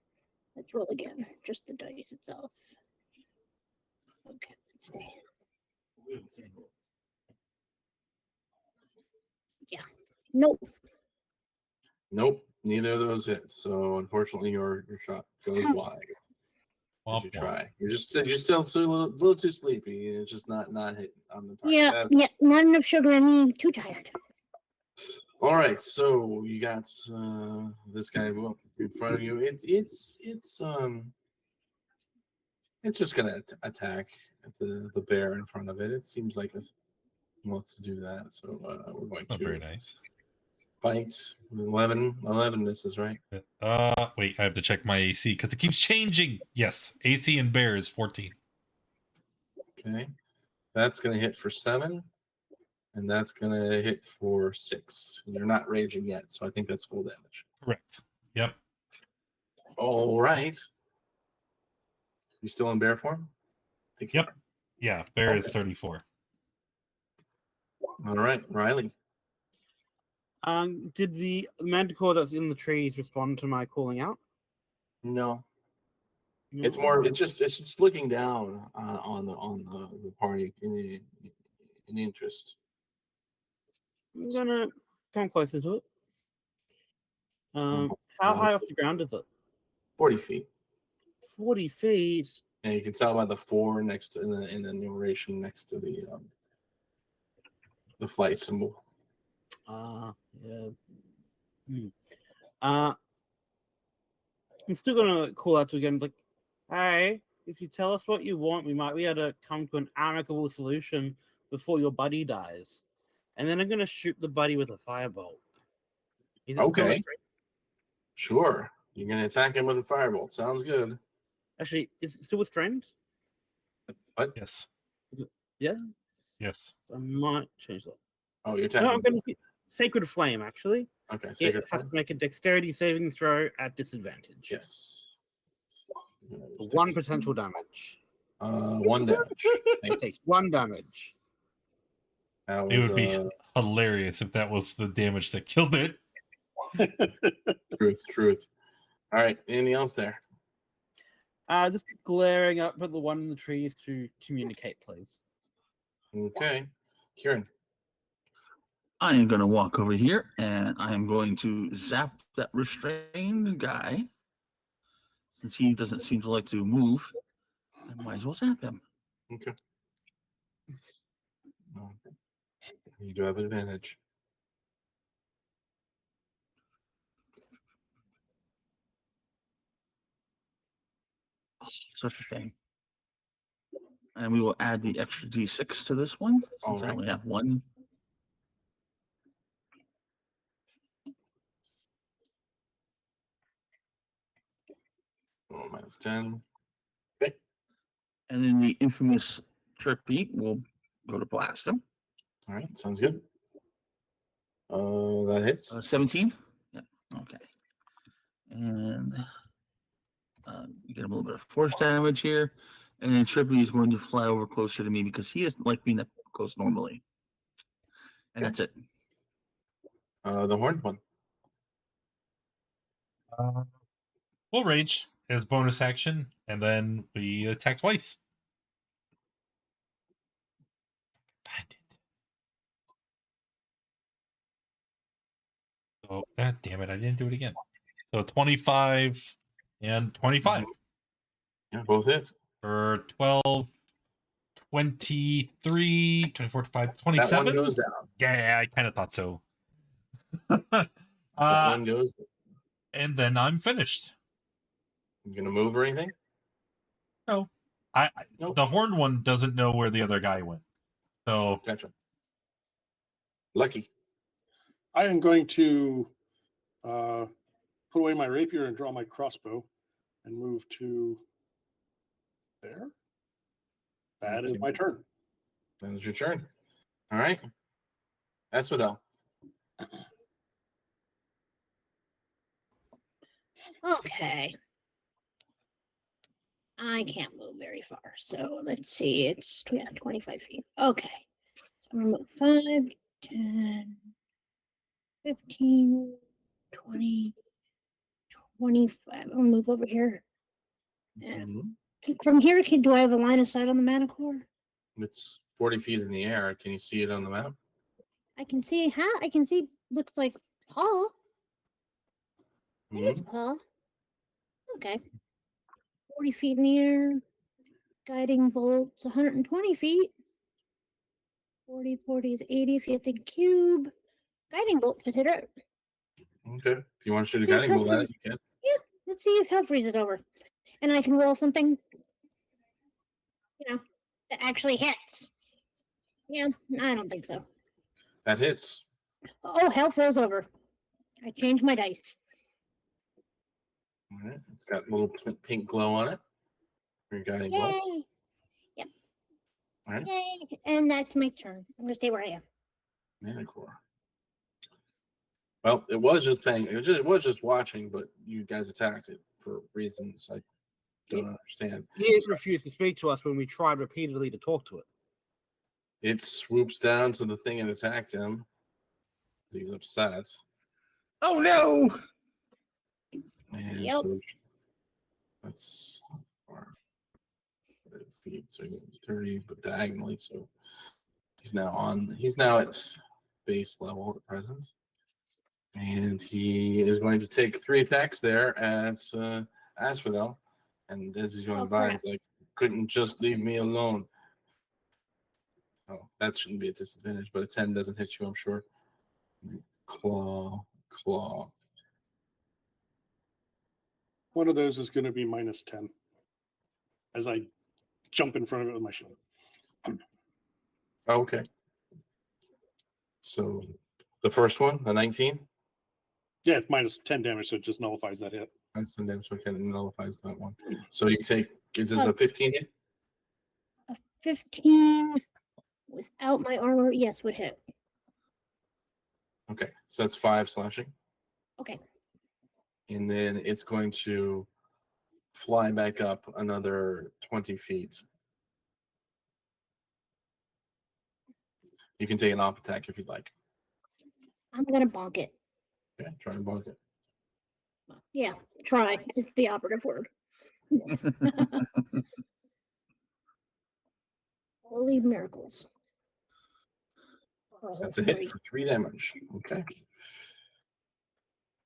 Let's roll again. Just the dice itself. Okay, let's see. Yeah. Nope. Nope, neither of those hit. So unfortunately, your shot goes wide. As Womp you womp. try, you're still a little too sleepy. And it's just not hitting on the target. Yeah, yeah. Not enough sugar in me. Too tired. All right, so you got this guy in front of you. It's just gonna attack the bear in front of it. It seems like it wants to do that. So we're going Oh, to very nice. bite. 11 misses, right? Wait, I have to check my AC because it keeps changing. Yes, AC and bear is 14. Okay, that's gonna hit for 7, and that's gonna hit for 6. You're not raging yet, so I think that's full damage. Correct. Yep. All right. You still in bear form? I think you Yep. Yeah, bear is Okay. 34. are. All right, Riley. Did the manticore that's in the trees respond to my calling out? No, No? it's more. It's just looking down on the party in interest. I'm gonna come closer to it. How high off the ground is it? 40 feet. 40 feet. And you can tell by the 4 next to in the narration next to the flight symbol. Yeah. I'm still gonna call out to again, like, hey, if you tell us what you want, we might be able to come to an amicable solution before your buddy dies. And then I'm gonna shoot the buddy with a firebolt. Is it still Okay. restrained? Sure. You're gonna attack him with a firebolt. Sounds good. Actually, is it still restrained? What? Yes. Yeah. Yes. I might change that. Oh, you're No, I'm attacking. gonna Sacred Flame, actually. Okay, It sacred has flame. to make a dexterity saving throw at disadvantage. Yes. For 1 potential damage. 1 damage. It takes 1 damage. That was, It would be hilarious if that was the damage that killed it. truth. All right. Anything else there? Just glaring up at the one in the trees to communicate, please. Okay. Kieran. I am going to walk over here and I am going to zap that restrained guy. Since he doesn't seem to like to move, I might as well zap him. Okay. You do have advantage. Oh, such a shame. And we will add the extra d6 to this one since I Alright. only have 1. Oh, minus 10. And then the infamous trick beat will go to blast him. All right. Sounds good. That hits. 17? Yeah. Okay. And get him a little bit of force damage here. And then Trippy is going to fly over closer to me because he doesn't like being that close normally. And that's it. The horned one. We'll rage as bonus action, and then we attack twice. Find it. Oh, God damn it. I didn't do it again. So 25 and 25 Yeah, both hit. for 12, 23, 24, 25, That 27. one goes down. Yeah, I kind of thought so. That one goes. And then I'm finished. You gonna move or anything? No, Nope. The horned one doesn't know where the other guy went. So Gotcha. Lucky. I am going to put away my rapier and draw my crossbow and move to there. That is my turn. That is your turn. All right. Asphodel. Okay. I can't move very far. So let's see. It's 25 feet. Okay. So I'm going to move 5, 10, 15, 20, 25. I'll move over here. Yeah. Mhm. From here, do I have a line of sight on the Manicore? It's 40 feet in the air. Can you see it on the map? I can see I can see. Looks like Paul. I think it's Mhm. Paul. Okay. 40 feet in the air. Guiding bolts 120 feet. 40 is 80 if you think cube. Guiding bolt should hit it. Okay. If you want to shoot a See if guiding bolt he'll at it, you can. Yeah, let's see if hell freezes over. And I can roll something, that actually hits. Yeah, I don't think so. That hits. Oh, hell froze over. I changed my dice. All right. It's got a little pink glow on it. Your guiding bolts. Yay! Yep. All right. Yay! And that's my turn. I'm gonna stay where I am. Manicore. Well, it was just paying. It was just watching, but you guys attacked it for reasons I don't understand. It refused to speak to us when we tried repeatedly to talk to it. It swoops down to the thing and attacked him. He's upset. Oh no! And Yep. so that's 5 feet, so he's 30, but diagonally. So he's now at base level at present. And he is going to take 3 attacks there at Asphodel. And as he's going Oh, by, crap. he's like, couldn't just leave me alone. Oh, that shouldn't be a disadvantage, but a 10 doesn't hit you, I'm sure. Claw. One of those is going to be -10 as I jump in front of it with my shield. Okay. So the first one, the 19, Yeah, it's -10 damage, so it just nullifies that hit. that's the damage, so it nullifies that one. So you take, is this a 15 hit? A 15 without my armor, yes, would hit. Okay, so that's 5 slashing. Okay. And then it's going to fly back up another 20 feet. You can take an op attack if you'd like. I'm gonna bonk it. Okay, try and bonk it. Yeah, try is the operative word. Holy miracles. Oh, That's a three. hit for 3 damage. Okay.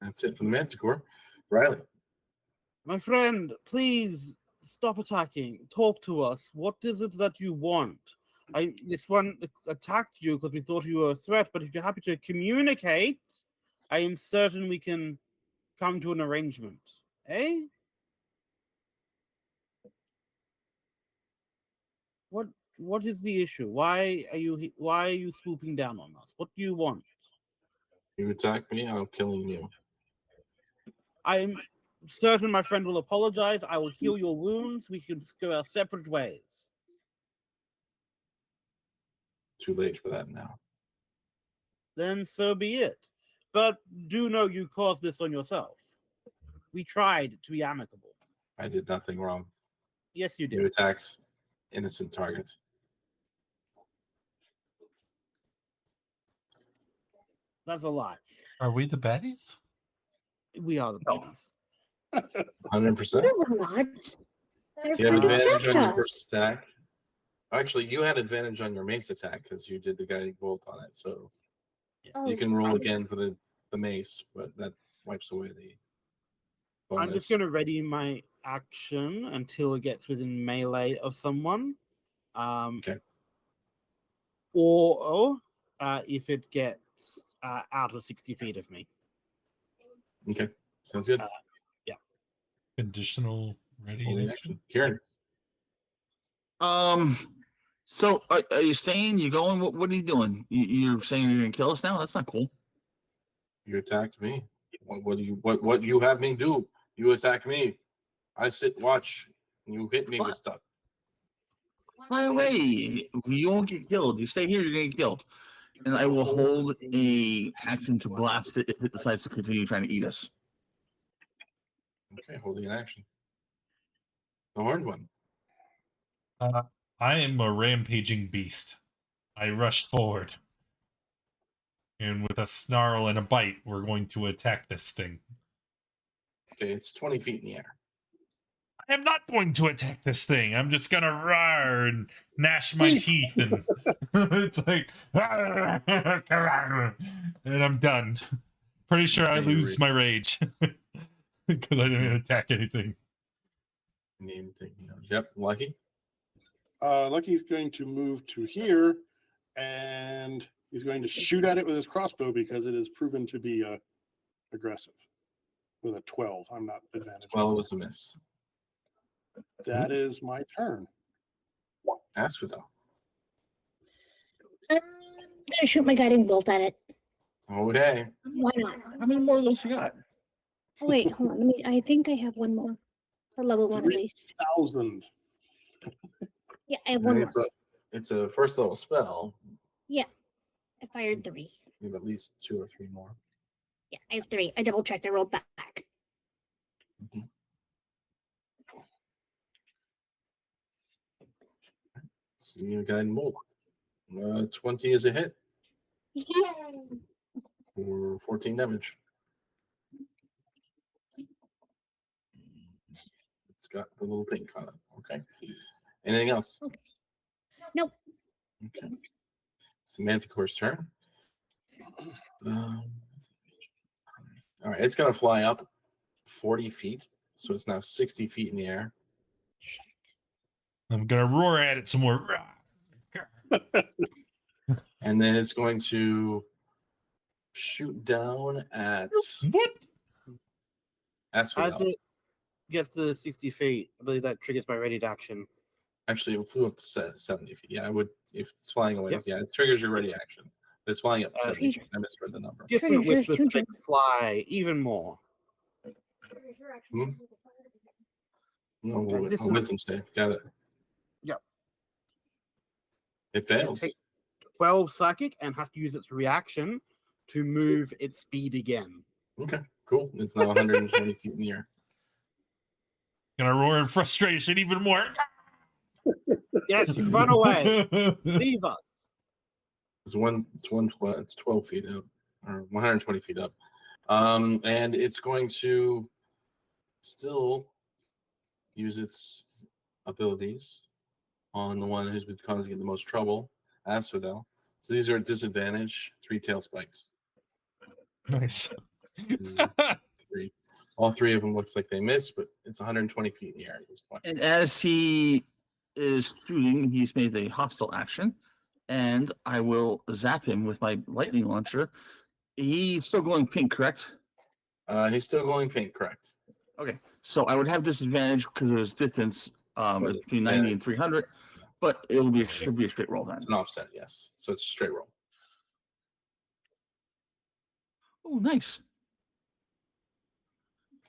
That's it for the Manticore. Riley. My friend, please stop attacking. Talk to us. What is it that you want? This one attacked you because we thought you were a threat, but if you're happy to communicate, I am certain we can come to an arrangement. Eh? What is the issue? Why are you swooping down on us? What do you want? You attack me, I'm killing you. I'm certain my friend will apologize. I will heal your wounds. We can just go our separate ways. Too late for that now. Then so be it. But do know you caused this on yourself. We tried to be amicable. I did nothing wrong. Yes, you You did. attacked innocent targets. That's a lie. Are we the baddies? We are the No. baddies. 100%. No, we're not. Our You have friend advantage attacked on your us. first attack. Actually, you had advantage on your mace attack because you did the guiding bolt on it. So Oh, you can roll again for the mace, but that wipes away the bonus. I'm just going to ready my action until it gets within melee of someone. Okay. Or if it gets out of 60 feet of me. Okay, sounds good. Conditional ready Holding action. action. Kieran, So are you saying you're going? What are you doing? You're saying you're gonna kill us now? That's not cool. you attacked me. What do you have me do? You attack me. I sit watch. You hit me with stuff. Fly away! You won't get killed. You stay here, you're gonna get killed. And I will hold a action to blast it if it decides to continue trying to eat us. Okay, holding an action. The horned one. I am a rampaging beast. I rush forward. And with a snarl and a bite, we're going to attack this thing. Okay, it's 20 feet in the air. I am not going to attack this thing. I'm just gonna roar and gnash my teeth, and it's like, and I'm done. Pretty sure I Okay, you're lose my rage because I didn't attack anything. Yep, Lucky. Lucky's going to move to here, and he's going to shoot at it with his crossbow because it is proven to be aggressive. With a 12, I'm not advantaged. 12 was a miss. That is my turn. Asphodel. I'm gonna shoot my guiding bolt at it. Okay. Why not? How many more of those you got? Oh, wait, hold on. I think I have one more. For level 1 at least. 1,000. Yeah, I have I one mean, more. it's a first level spell. Yeah. I fired 3. You have at least 2 or 3 more. Yeah, I have 3. I double checked. I rolled back. Mhm. See you guiding bolt. 20 is a hit Yeah. for 14 damage. It's got the little pink on it. Okay. Anything else? Nope. Okay. It's the Manticore's turn. All right, it's gonna fly up 40 feet, so it's now 60 feet in the air. I'm gonna roar at it some more. And then it's going to shoot down at What? As Asphodel. it gets to 60 feet, I believe that triggers my ready to action. Actually, it flew up to 70 feet. Yeah, I would, if it's flying away. Yep. Yeah, it triggers your ready action. But it's flying up to 70 Treasure. feet. I misread the number. Different Treasures, whispers treasure. make it fly even more. Hmm? No, Okay, this oh, one- wisdom save. Got it. Yep. It fails. takes 12 psychic and has to use its reaction to move its speed again. Okay, cool. It's now 120 feet in the air. Gonna roar in frustration even more. Yes, you run away. Leave us. It's 12 feet up, or 120 feet up. And it's going to still use its abilities on the one who's been causing it the most trouble, Asphodel. So these are at disadvantage, 3 tail spikes. Nice. 3. All 3 of them looks like they miss, but it's 120 feet in the air at this point. And as he is shooting, he's made a hostile action, and I will zap him with my lightning launcher. He's still glowing pink, correct? He's still glowing pink, correct? Okay, so I would have disadvantage because of his distance But it's it's between 90 advantage. and 300, but it will be should be a straight roll then. It's an offset, yes. So it's a straight roll. Oh, nice.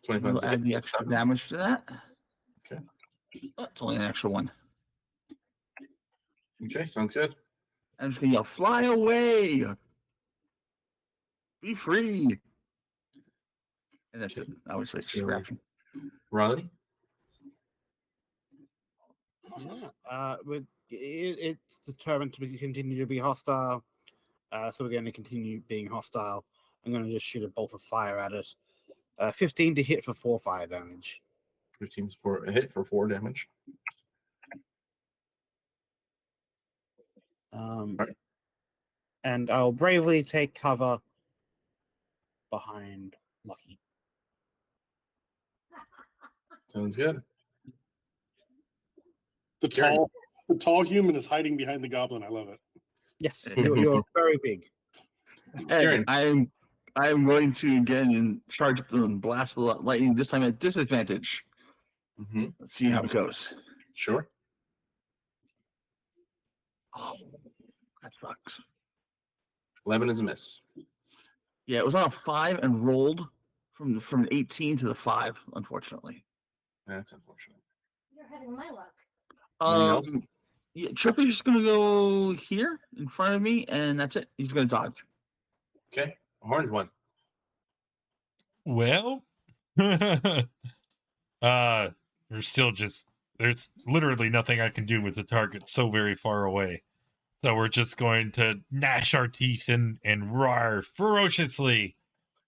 25 We'll is a add hit, the so extra 7. damage to that. Okay. Oh, it's only an extra 1. Okay, sounds good. I'm just gonna yell, "Fly away! Be free!" And that's it. I would say it's just a reaction. Riley? Yeah. It's determined to continue to be hostile. So we're going to continue being hostile. I'm going to just shoot a bolt of fire at it. 15 to hit for 4 fire damage. 15's for a hit for 4 damage. Right. And I'll bravely take cover behind Lucky. Sounds good. The Karen. tall human is hiding behind the goblin. I love it. Yes, you're very big. Karen. And I'm going to again charge up and blast the lightning. This time at disadvantage. Mm-hmm. Let's see how it goes. Sure. Oh, that sucks. 11 is a miss. Yeah, it was on a 5 and rolled from an 18 to the 5. Unfortunately. That's unfortunate. You're having my luck. Anything else? Yeah, Trippy's just gonna go here in front of me, and that's it. He's gonna dodge. Okay. A horned one. Well, there's literally nothing I can do with the target so very far away. So we're just going to gnash our teeth and roar ferociously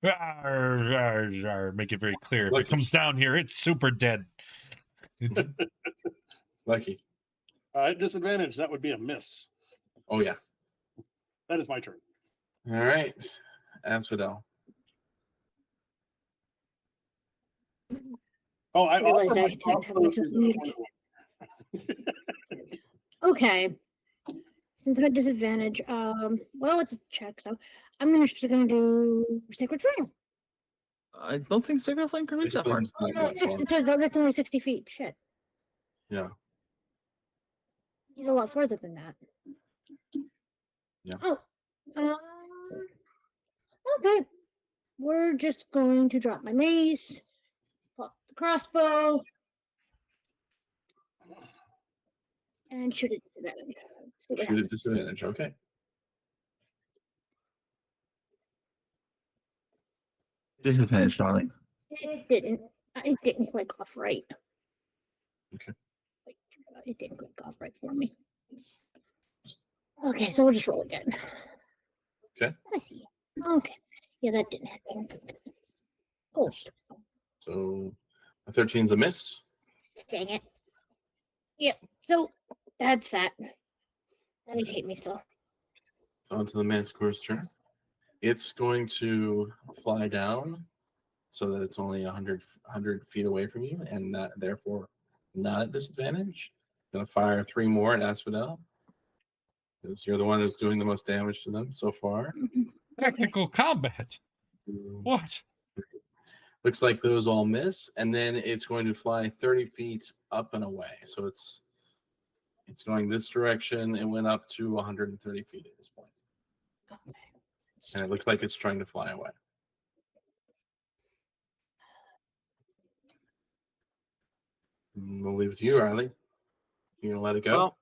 Make it very clear. If Lucky. it comes down here, it's super dead. It's, Lucky. At disadvantage, that would be a miss. Oh yeah. That is my turn. All right. Asphodel. Oh, I Realize offer I my didn't have crossbow myself to the muted. 21. Okay. Since I'm at disadvantage, well, it's a check, so I'm just gonna do Sacred Flame. I don't think Sacred Flame can reach that far. Flame's not No, that far. that's only 60 feet. Shit. Yeah. He's a lot further than that. Yeah. Oh. Okay. We're just going to drop my mace, pull out the crossbow, and shoot at disadvantage. See what Shoot at happens. disadvantage. Okay. Disadvantage, darling. It didn't. It didn't click off right. Okay. Wait, it didn't click off right for me. Okay, so we'll just roll again. Okay. I see. Okay. Yeah, that didn't happen. Oh, So a 13's a miss. dang it. Yep. So that's that. That is hit me still. It's on to the Manticore's turn. It's going to fly down so that it's only 100 feet away from you and therefore not at disadvantage. Going to fire 3 more at Asphodel because you're the one who's doing the most damage to them so far. tactical combat. What? Looks like those all miss, and then it's going to fly 30 feet up and away. So it's going this direction. It went up to 130 feet at this point. And it looks like it's trying to fly away. We'll leave it to you, Riley. You gonna let it go?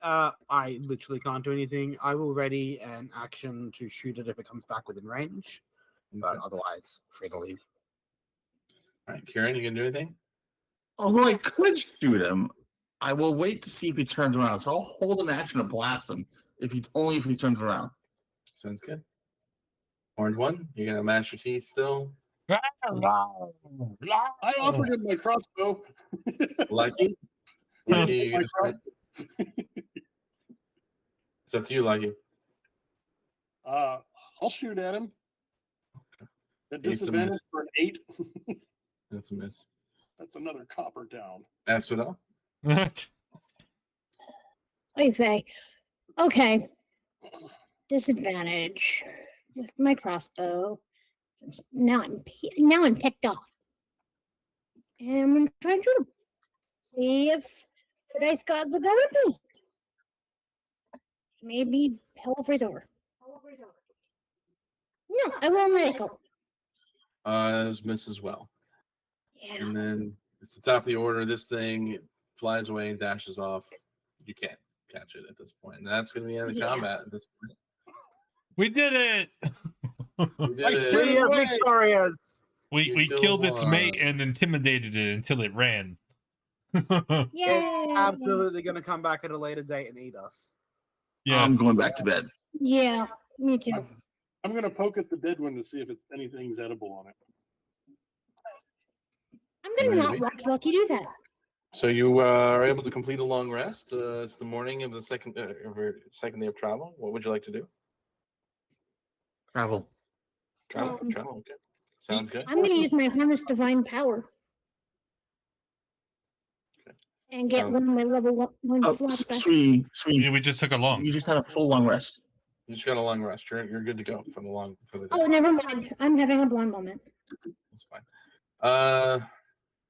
Well, I literally can't do anything. I will ready an action to shoot it if it comes back within range, but Okay. otherwise, free to leave. All right, Kieran, you gonna do anything? Although I could shoot him, I will wait to see if he turns around. So I'll hold an action to blast him if he turns around. Sounds good. Horned one, you're gonna mash your teeth still. I offered him my crossbow. Lucky. He Lucky, didn't take you my gonna try? It's up to you, Lucky. I'll shoot at him. At It's a disadvantage miss. for an 8. That's a miss. That's another copper down. Asphodel. Okay. Okay. Disadvantage with my crossbow. Now I'm ticked off. And I'm gonna try and shoot him. See if the dice gods will go with me. Maybe hell will freeze over. No, I won't let it go. Those miss as well. Yeah. And then it's the top of the order. This thing flies away and dashes off. You can't catch it at this point. And that's going to be the end of Yeah. combat at this point. We did it. We did I it. scared We are away. victorious. we You killed its one. mate and intimidated it until it ran. Yay! It's absolutely going to come back at a later date and eat us. Yeah. I'm going back to bed. Yeah, me too. I'm going to poke at the dead one to see if anything's edible on it. I'm gonna not Maybe. watch Lucky do that. So you are able to complete a long rest. It's the morning of the second day of travel. What would you like to do? Travel. Travel. Um, Travel. Okay. Sounds good. I'm gonna use my harness divine power. Okay. And get Sounds- one of my level one Oh, slots back. sweet. Yeah, we just took a long. You just had a full long rest. You just got a long rest. You're good to go for the day. Oh, never mind. I'm having a blonde moment. That's fine.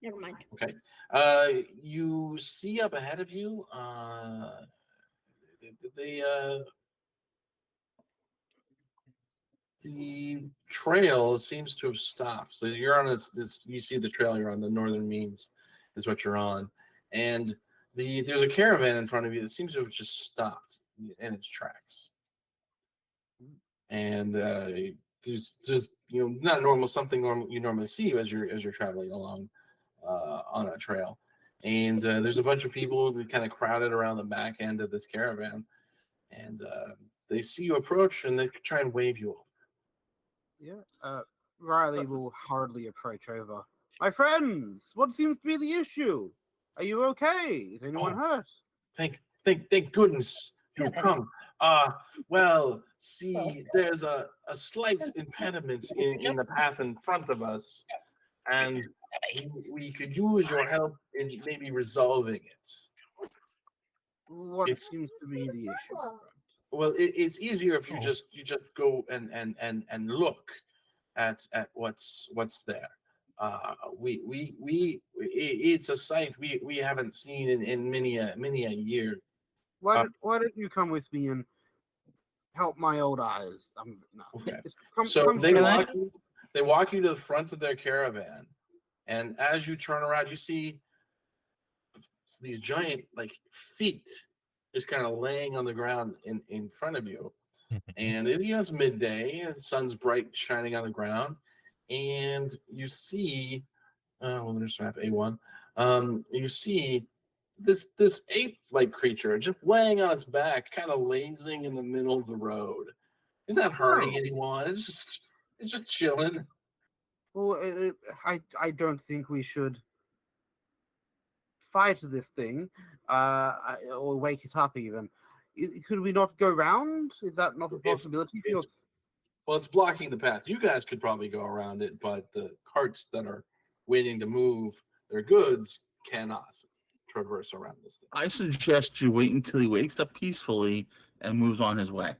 Never mind. Okay. You see up ahead of you, the trail seems to have stopped. So you're on this. You see the trail. You're on the northern means, is what you're on, and there's a caravan in front of you that seems to have just stopped in its tracks. And there's just not normal something normal you normally see as you're traveling along on a trail, and there's a bunch of people that kind of crowded around the back end of this caravan, and they see you approach and they try and wave you over. Yeah. Riley will hardly approach over. My friends, what seems to be the issue? Are you okay? Is anyone hurt? Thank goodness you've come. Well, see, there's a slight impediment in the path in front of us, and we could use your help in maybe resolving it. What seems to be the issue? Well, it's easier if you just go and look at what's there. It's a sight we haven't seen in many a year. Why don't you come with me and help my old eyes? No. Okay. So Come they walk you to the front of their caravan, and as you turn around, you see these giant feet just kind of laying on the ground in front of you. And it's midday, and the sun's bright, shining on the ground, and you see, there's map A1. You see this ape-like creature just laying on its back, kind of lazing in the middle of the road. It's not hurting anyone. It's just chilling. Well, I don't think we should fight this thing, or wake it up even. Could we not go round? Is that not a possibility? Well, it's blocking the path. You guys could probably go around it, but the carts that are waiting to move their goods cannot traverse around this thing. I suggest you wait until he wakes up peacefully and moves on his way.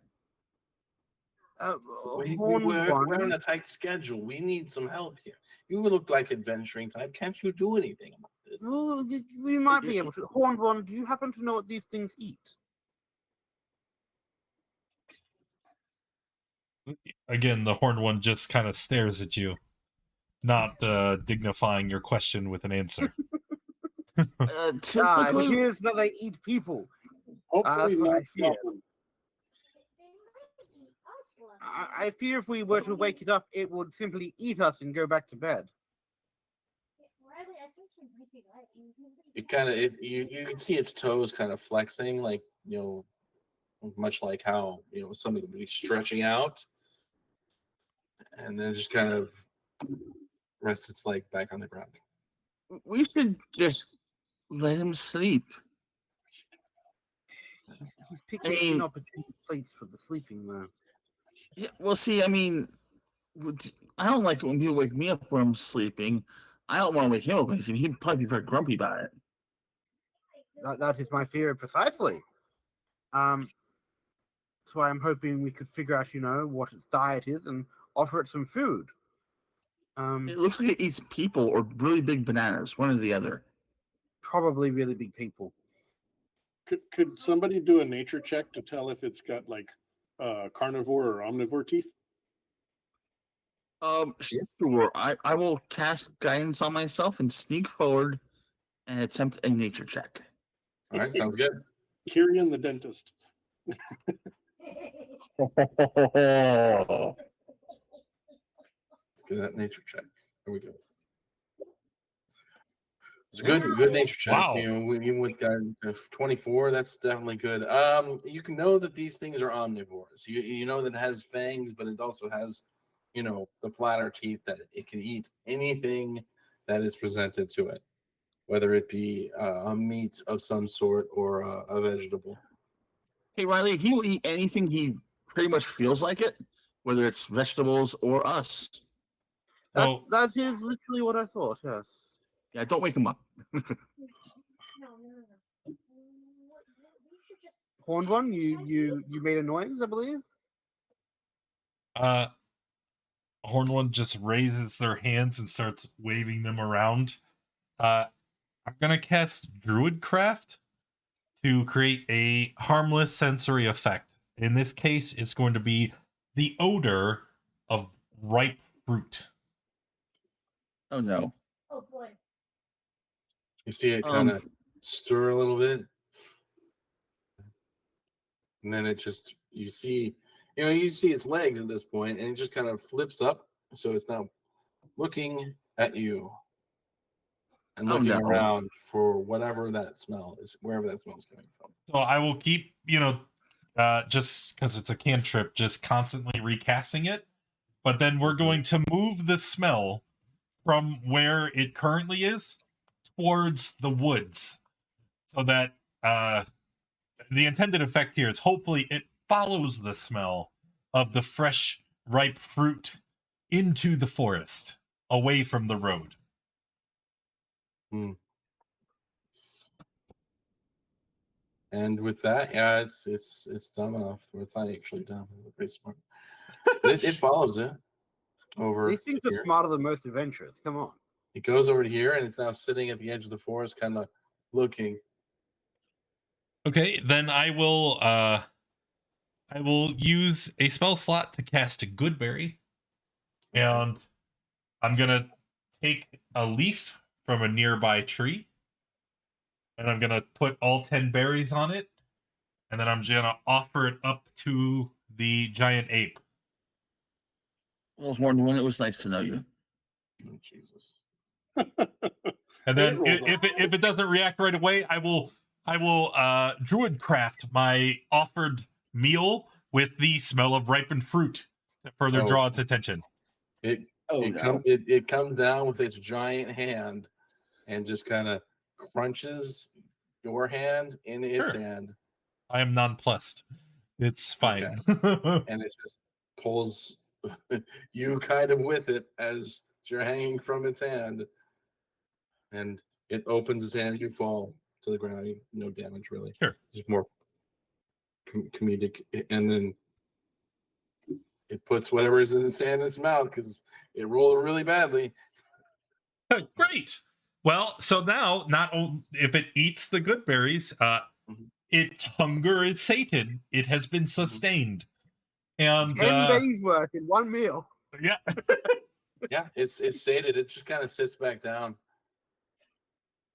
We we're on a tight schedule. We need some help here. You look like adventuring type. Can't you do anything about this? Well, we might be able to. Horned One, do you happen to know what these things eat? Again, the Horned One just kind of stares at you, not dignifying your question with an answer. Typically, it appears that they eat people. Hopefully That's what not I fear. problem. I fear if we were to wake it up, it would simply eat us and go back to bed. It kind of you can see its toes kind of flexing, much like how somebody would be stretching out, and then just kind of rests its leg back on the ground. we should just let him sleep. He's picking inopportune place for the sleeping, though. Yeah, well, see, I mean, I don't like it when people wake me up when I'm sleeping. I don't want to wake him up when he's sleeping. He'd probably be very grumpy about it. That is my fear precisely. So I'm hoping we could figure out, what its diet is and offer it some food. It looks like it eats people or really big bananas, one or the other. Probably really big people. Could somebody do a nature check to tell if it's got carnivore or omnivore teeth? Sure. I will cast guidance on myself and sneak forward and attempt a nature check. All right, sounds good. Kyrian the dentist. Let's get that nature check. Here we go. It's good nature check. Wow. Even with 24, that's definitely good. You can know that these things are omnivores. You know that it has fangs, but it also has, the flatter teeth that it can eat anything that is presented to it, whether it be a meat of some sort or a vegetable. Hey, Riley, he will eat anything he pretty much feels like it, whether it's vegetables or us. That is literally what I thought, yes. Yeah, don't wake him up. Horned One, you made a noise, I believe? Horned One just raises their hands and starts waving them around. I'm gonna cast Druidcraft to create a harmless sensory effect. In this case, it's going to be the odor of ripe fruit. Oh no. Oh boy. You see it kind of stir a little bit, and then you see its legs at this point, and it just kind of flips up, so it's now looking at you and looking around for whatever that smell is, wherever that smell is coming from. So I will keep, just because it's a cantrip, just constantly recasting it. but then we're going to move the smell from where it currently is towards the woods, so that the intended effect here is hopefully it follows the smell of the fresh, ripe fruit into the forest, away from the road. And with that, yeah, it's dumb enough. It's not actually dumb. It's pretty smart. It follows it over. These things to are here. smarter than most adventurers. Come on. It goes over to here, and it's now sitting at the edge of the forest, kind of looking. Okay, then I will use a spell slot to cast a Goodberry, and I'm gonna take a leaf from a nearby tree, and I'm gonna put all 10 berries on it, and then I'm gonna offer it up to the giant ape. Well, Horned, it was nice to know you. Oh, Jesus. And then if it doesn't react right away, I will druid craft my offered meal with the smell of ripened fruit to further draw its attention. It comes down with its giant hand and just kind of crunches your hand in its hand. I am nonplussed. It's fine. Okay. And it just pulls you kind of with it as you're hanging from its hand. And it opens its hand, you fall to the ground. No damage, really. Sure. Just more comedic. And then it puts whatever is in its hand in its mouth because it rolled really badly. Great. Well, so now, not only if it eats the good berries, its hunger is sated. It has been sustained. And 10 days worth in one meal. Yeah. Yeah, it's sated. It just kind of sits back down.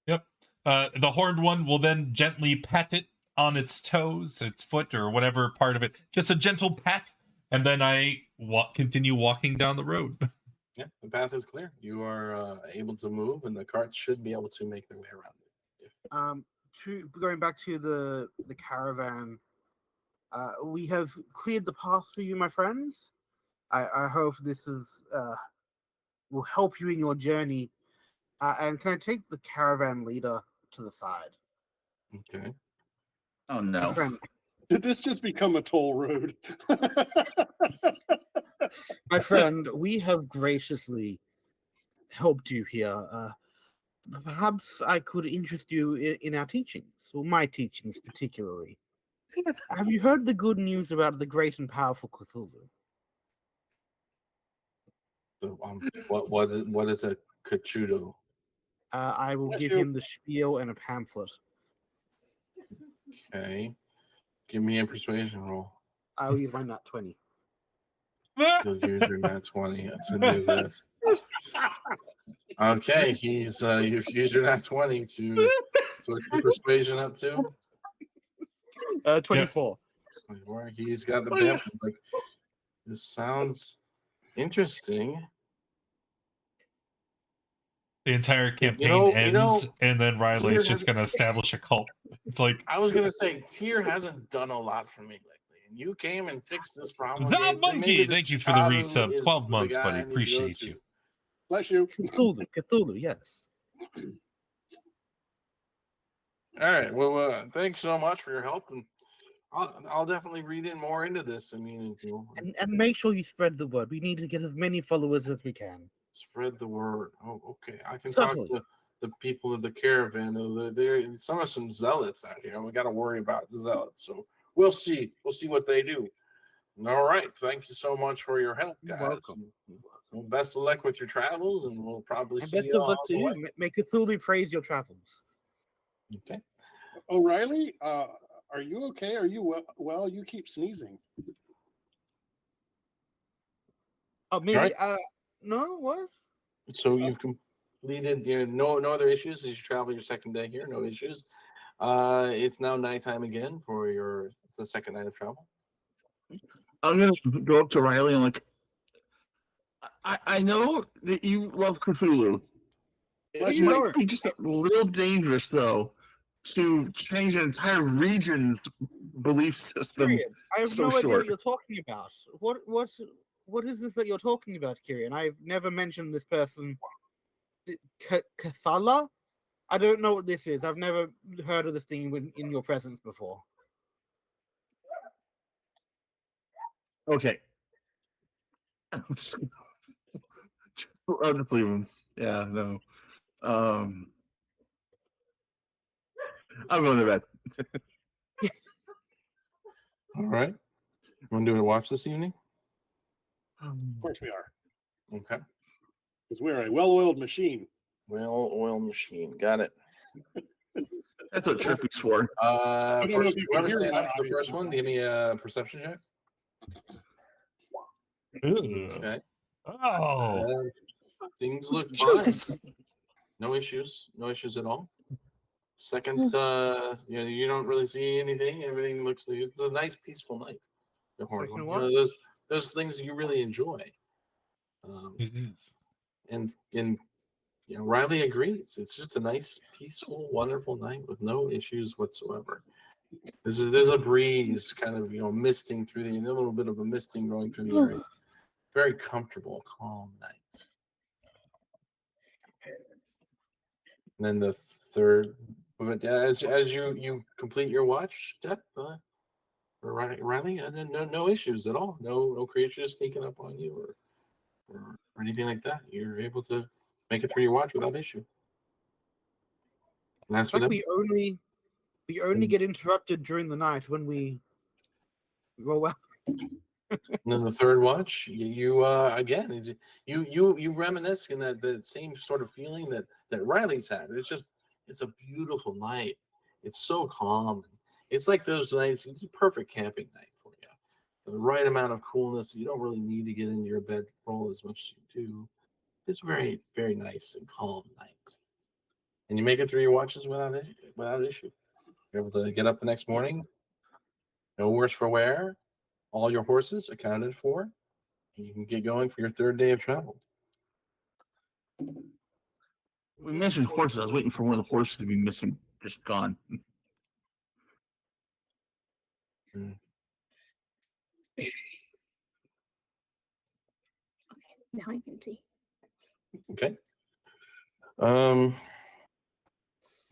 Yep. The horned one will then gently pat it on its toes, its foot, or whatever part of it. Just a gentle pat, and then I continue walking down the road. Yeah, the path is clear. You are able to move, and the carts should be able to make their way around it. Going back to the caravan, we have cleared the path for you, my friends. I hope this will help you in your journey. And can I take the caravan leader to the side? Okay. Oh no! Did this just become a toll road? My friend, we have graciously helped you here. Perhaps I could interest you in our teachings, or my teachings particularly. Have you heard the good news about the great and powerful Cthulhu? What is a Cthulhu? I will give him the spiel and a pamphlet. Okay. Give me a persuasion roll. I'll use my nat 20. You'll use your nat 20 to do this. Okay, you've used your nat 20 to persuasion up to 24. He's got the pamphlet. Like, this sounds interesting. The entire campaign ends, and then Riley's just going to establish a cult. It's like, I was going to say, Tyr hasn't done a lot for me lately, and you came and fixed this problem. The monkey, thank you for the resub. 12 months, buddy. Appreciate you. Bless you. Cthulhu, yes. All right. Well, thanks so much for your help, and I'll definitely read in more into this. I mean, and make sure you spread the word. We need to get as many followers as we can. Spread the word. Oh, okay. I can talk to the people of the caravan. There's some zealots out here. We got to worry about the zealots. So we'll see. We'll see what they do. All right. Thank you so much for your help, guys. You're welcome. Well, best of luck with your travels, and we'll probably see best you of luck to you. May Cthulhu praise your travels. Okay. O'Reilly, are you okay? Are you well? You keep sneezing. Oh, maybe. Right. No, what? So you've completed no other issues as you travel your second day here. No issues. It's now nighttime again for it's the second night of travel. I'm gonna go up to Riley and I know that you love Cthulhu. It might be just a little dangerous though to change an entire region's belief system. I have no idea what you're talking about. What what is this that you're talking about, Kirian? I've never mentioned this person. Kathala? I don't know what this is. I've never heard of this thing in your presence before. Okay. I'm just leaving. Yeah, no. I'm going to bed. All right. Want to do a watch this evening? Of course we are, Okay. because we're a well-oiled machine. Well-oiled machine. Got it. That's what Trippy's for. don't know First, if you can whoever hear stand my up for the first audio. one, give me a perception check. Ooh. Okay. Oh. Things look fine. Jesus. No issues. No issues at all. Second, you don't really see anything. Everything looks like it's a nice, peaceful night. Second Those things you really enjoy. It is. And Riley agrees. It's just a nice, peaceful, wonderful night with no issues whatsoever. There's a breeze kind of misting through a little bit of a misting going through the area. Very comfortable, calm night. And then the third, as you complete your watch, Death, Riley, no issues at all. No creatures sneaking up on you or anything like that. You're able to make it through your watch without issue. And that's It's for like them. we only get interrupted during the night when we roll out. And then the third watch, you reminisce in that same sort of feeling that Riley's had. It's a beautiful night. It's so calm. It's like those nights. It's a perfect camping night for you. The right amount of coolness. You don't really need to get into your bed roll as much as you do. It's very, very nice and calm night. And you make it through your watches without issue. You're able to get up the next morning. No worse for wear. All your horses accounted for. You can get going for your third day of travel. We mentioned horses. I was waiting for one of the horses to be missing, just gone. Now I can see. Okay.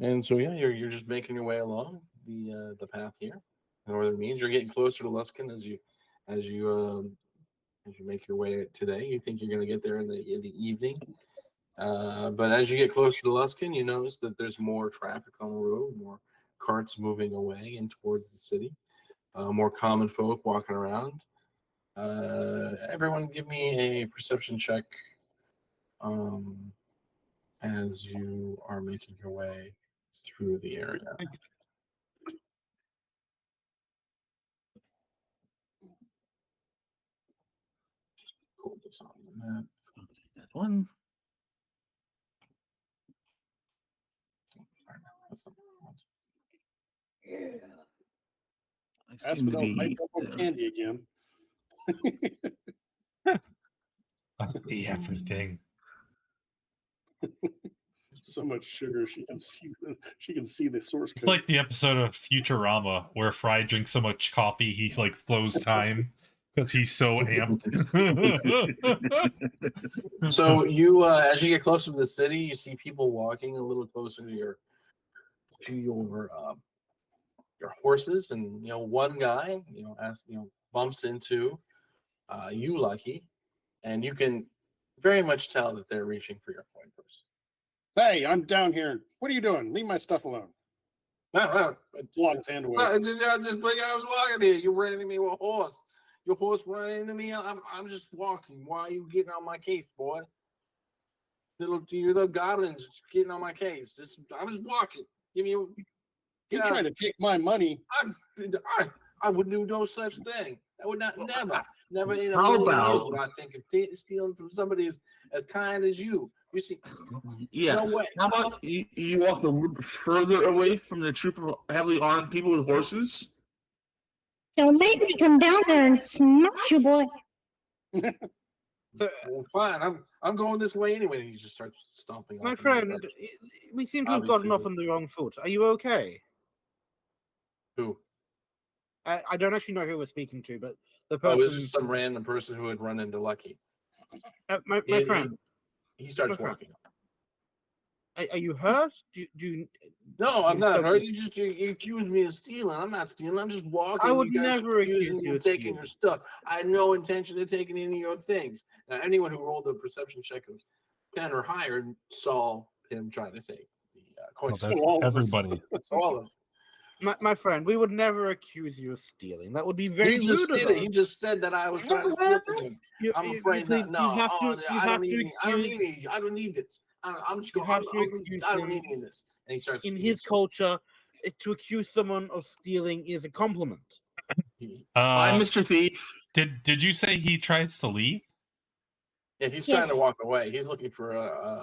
And so you're just making your way along the path here. Northern means you're getting closer to Luskin as you make your way today. You think you're going to get there in the evening, but as you get closer to Luskin, you notice that there's more traffic on the road, more carts moving away and towards the city, more common folk walking around. Everyone, give me a perception check as you are making your way through the area. Pull this on the map. That one. That's not I As seem for to don't be. pipe up candy again. I see everything. So much sugar, she can see the source It's code. like the episode of Futurama where Fry drinks so much coffee he like slows time because he's so amped. So you, as you get closer to the city, you see people walking a little closer to your horses, and one guy, bumps into you, Lucky, and you can very much tell that they're reaching for your coin purse. Hey, I'm down here. What are you doing? Leave my stuff alone. No, Blow his hand away. I was walking here. You ran into me with a horse. Your horse ran into me. I'm just walking. Why are you getting on my case, boy? You little goblins getting on my case. I'm just walking. Give me. You trying to take my money? I would do no such thing. I would never in a How million about- years would I think of stealing from somebody as kind as you. You see, Yeah. no way. How about you walk a little bit further away from the troop of heavily armed people with horses? Don't make me come down there and smash you, boy. Well, fine. I'm going this way anyway. And he just starts stomping. My off in friend, the direction. we seem to have gotten Obviously, off on the wrong foot. Are you okay? Who? I don't actually know who we're speaking to, but the Oh, person. this is some random person who had run into Lucky. My He- friend. He starts My friend. walking. Are you hurt? Do No, I'm you not still- hurt. You accused me of stealing. I'm not stealing. I'm just walking. I would you guys never accuse accusing me you of of taking stealing. your stuff. I had no intention of taking any of your things. Now, anyone who rolled a perception check of 10 or higher saw him trying to take the coin. Well, slip. that's all of us. everybody. That's all of it. my friend, we would never accuse you of stealing. That would be very He just rude of did it. us. He just said that I was trying to steal things. I'm afraid please, that no. You have to, Oh, you I don't have need. to any- I don't need. excuse. Any, I don't need this. I'm just You going. have to excuse I don't him. need any of this. And he starts. In his culture, to accuse someone of stealing is a compliment. I'm Mr. Thief. Did you say he tries to leave? Yeah, he's trying to Yes. walk away. He's looking for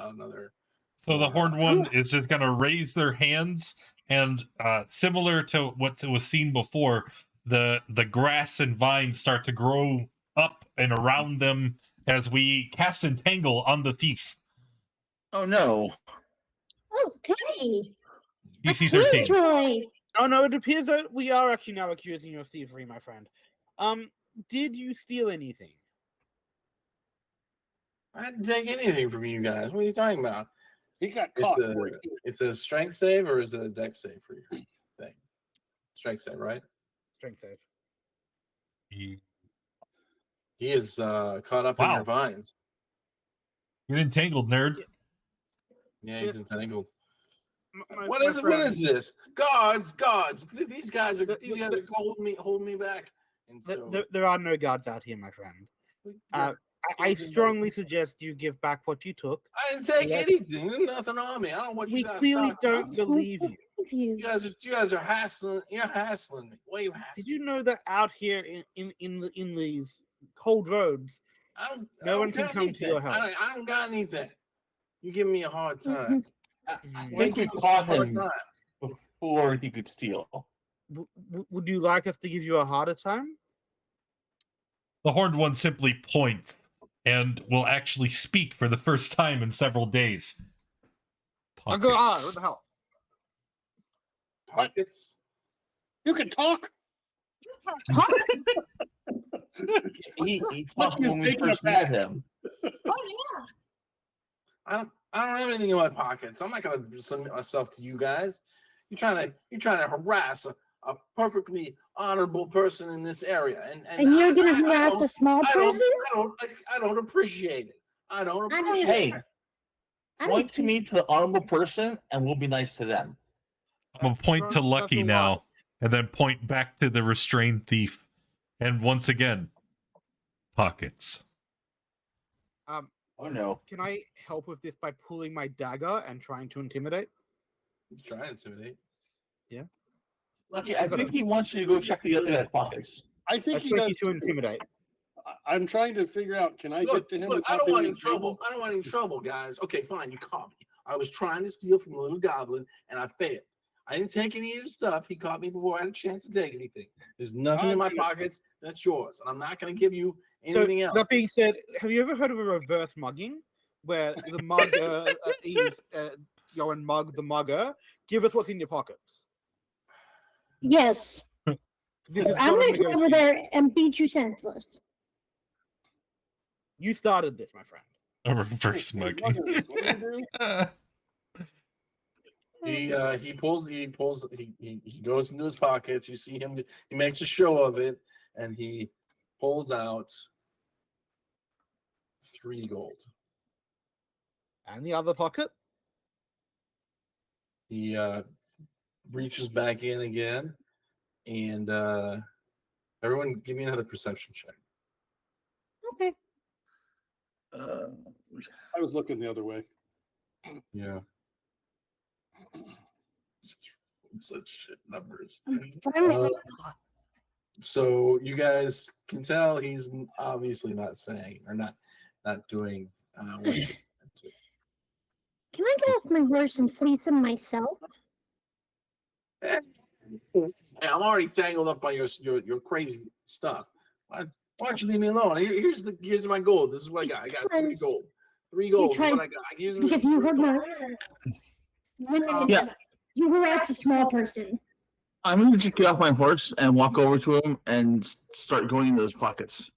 another. So the Or, horned one is just going to raise their hands, and similar to what was seen before, the grass and vines start to grow up and around them as we cast Entangle on the thief. Oh no. Okay. DC Hand 13. toy. Oh no, it appears that we are actually now accusing you of thievery, my friend. Did you steal anything? I didn't take anything from you guys. What are you talking about? He got It's caught. a it's a strength save or is it a dex save for your thing? Strength save, right? Strength save. He is caught up in Wow. your vines. You're entangled, nerd. Yeah, he's Yes. entangled. My What is friend, this? Guards! These guys are holding me back. And so There are no guards out here, my friend. I strongly suggest you give back what you took. I didn't take Yes. anything. There's nothing on me. I don't know what We you guys clearly talking don't about. believe you. You. You guys are hassling. You're hassling me. What are you hassling? Did you know that out here in these cold roads, no one can come to your help? I don't got anything. You giving me a hard time. I Mhm. think we caught him before he could steal. Would you like us to give you a harder time? The horned one simply points and will actually speak for the first time in several days. I'll go on. What Pockets. the hell? Pockets. You can talk. He Lucky talked is when we taking a first met bath. him. Oh yeah. I don't have anything in my pockets. I'm not gonna submit myself to you guys. You're trying to harass a perfectly honorable person in this area, and And you're gonna I harass don't- a small person? I don't appreciate it. I don't I don't- appreciate Hey, it. I point don't to me to the honorable person, and we'll be nice to them. I'm going to point to That's Lucky a now, lot. and then point back to the restrained thief. And once again, pockets. Oh no. Can I help with this by pulling my dagger and trying to intimidate? Try and intimidate. Lucky, I think he wants you to go check the other guy's pockets. I think That's he does. 22 intimidate. I'm trying to figure out. Can I Look, get to him? look, I without don't want being any trouble. I don't want any trouble, guys. Okay, fine. You caught me. I was trying to steal from the little goblin, and I failed. I didn't take any of his stuff. He caught me before I had a chance to take anything. There's nothing in my Okay. pockets that's yours, and I'm not going to give you So anything else. that being said, have you ever heard of a reverse mugging, where the mugger is go and mug the mugger? Give us what's in your pockets. Yes. This is I'm not a gonna go over negotiation. there and beat you senseless. You started this, my friend. A reverse Hey, mugging. what do you do? He goes into his pockets. You see him. He makes a show of it, and he pulls out 3 gold. And the other pocket? He reaches back in again, and everyone, give me another perception check. Okay. I was looking the other way. Yeah. Such shit numbers. Fine. So you guys can tell he's obviously not saying or not doing what you meant to. Can I get off my horse and fleece him myself? Hey, I'm already tangled up by your crazy stuff. Why don't you leave me alone? Here's my gold. This is what I got. I got 3 Because gold. 3 gold is tried- what I got. Here's me Because you heard my. You harassed a small person. I'm going to just get off my horse and walk over to him and start going into those pockets.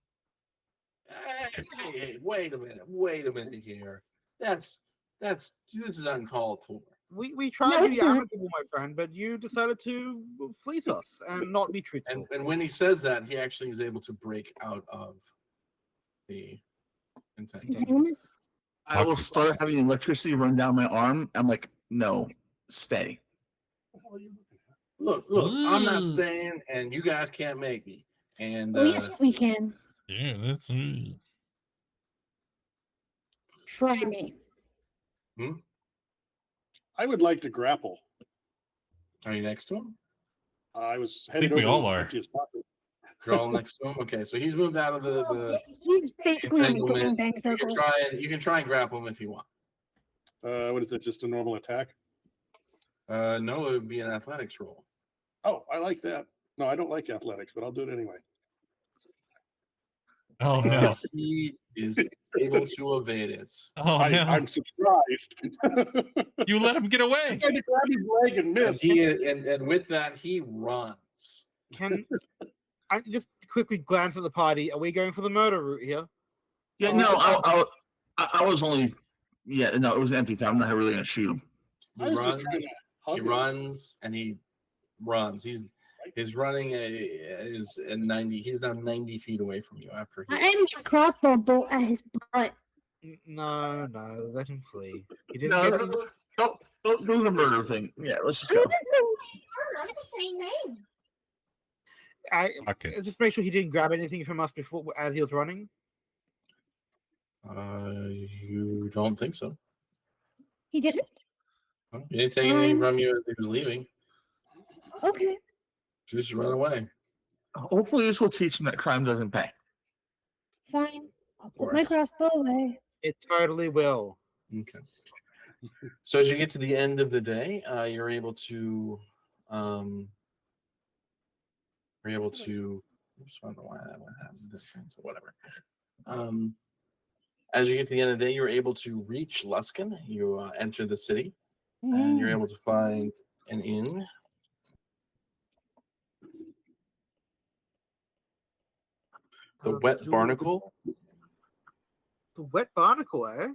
Hey, wait a minute here. This is uncalled for. We tried No, to it's be not. amicable, my friend, but you decided to fleece us and not be truthful. And when he says that, he actually is able to break out of the entanglement. Entanglement? I will Pockets. start having electricity run down my arm. I'm like, no, stay. What the hell are you looking at? Look, I'm not Ooh. staying, and you guys can't make me. And Oh, yes, we can. Yeah, that's Try me. I would like to grapple. are you next to him? I was think headed we over all to are. empty his pocket. You're all next to him. Okay, so he's moved out of the He's basically in a entanglement. bang You circle. can try and grapple him if you want. What is it? Just a normal attack? No, it would be an athletics roll. Oh, I like that. No, I don't like athletics, but I'll do it anyway. Oh no. He is able to evade it. Oh no. I'm surprised. You let him get I away. tried to grab his leg and And, missed. and with that, he runs. Can I just quickly glance at the party? Are we going for the murder route here? Yeah, Oh, no, I was only, yeah, no, it was an empty time. I'm not really going to shoot him. He I was runs. just trying to hug He him. runs and he runs. His running is at 90. He's now 90 feet away from you after I he. aimed a crossbow bolt at his butt. No, let him flee. He didn't No, get any. don't do the murder thing. Yeah, let's just I go. mean, that's the same name. Pockets. Just make sure he didn't grab anything from us before as he was running. You don't think so? He didn't? Huh? He didn't take anything from you as he was leaving. Okay. Just run away. Hopefully, this will teach him that crime doesn't pay. Fine. I'll put my crossbow away. It totally will. Okay. So as you get to the end of the day, you're able to. Oops, I don't know why that one happened. So whatever. As you get to the end of the day, you're able to reach Luskin. You enter the city, and you're able to find an inn. The Wet Barnacle. The Wet Barnacle, eh?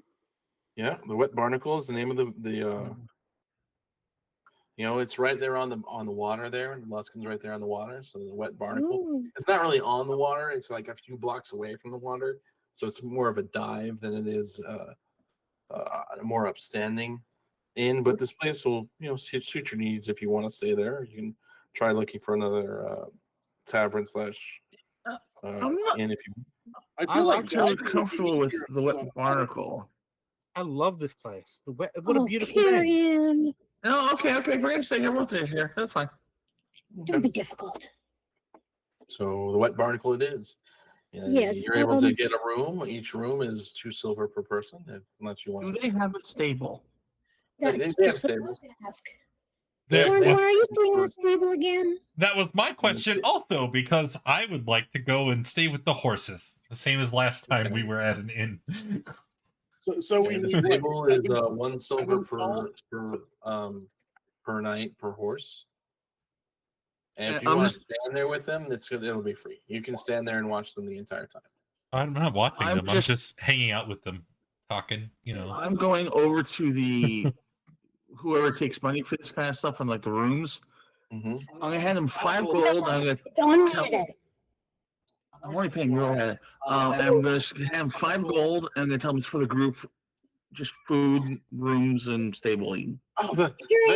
Yeah, the Wet Barnacle is the name of the. It's right there on the water there, and Luskin's right there on the water. So the Wet Barnacle. Ooh. It's not really on the water. It's like a few blocks away from the water. So it's more of a dive than it is more upstanding inn. But this place will, suit your needs if you want to stay there. You can try looking for another tavern / inn if you. I I feel like like I'm really diving would be comfortable with easier the Wet on- Barnacle. I love this place. What a Oh, beautiful name. Kyrian. No, okay, if we're going to stay here, we'll stay here. That's fine. Don't be difficult. So the Wet Barnacle it is. Yes, You're able to get a room. Each room is 2 silver per person, unless you Do want. they have a stable? They That's have just what I stables. was gonna ask. That Why was, are you staying in the stable again? that was my question also, because I would like to go and stay with the horses, the same as last time we were at an inn. So we The need stable what, is 7 1 silver stalls? per night per horse. And if Yeah, you I'm want to just- stand there with them, it'll be free. You can stand there and watch them the entire time. I'm not watching I'm them. I'm just hanging out with them, talking. I'm going over to the whoever takes money for this kind of stuff and like the rooms. Mm-hmm. I'm gonna hand him 5 gold. I'm gonna. Don't Tell- need it. I'm only paying your head. I'm gonna hand him 5 gold, and I'm gonna tell him it's for the group, just food, rooms, and stable eating. Oh, Kyrian,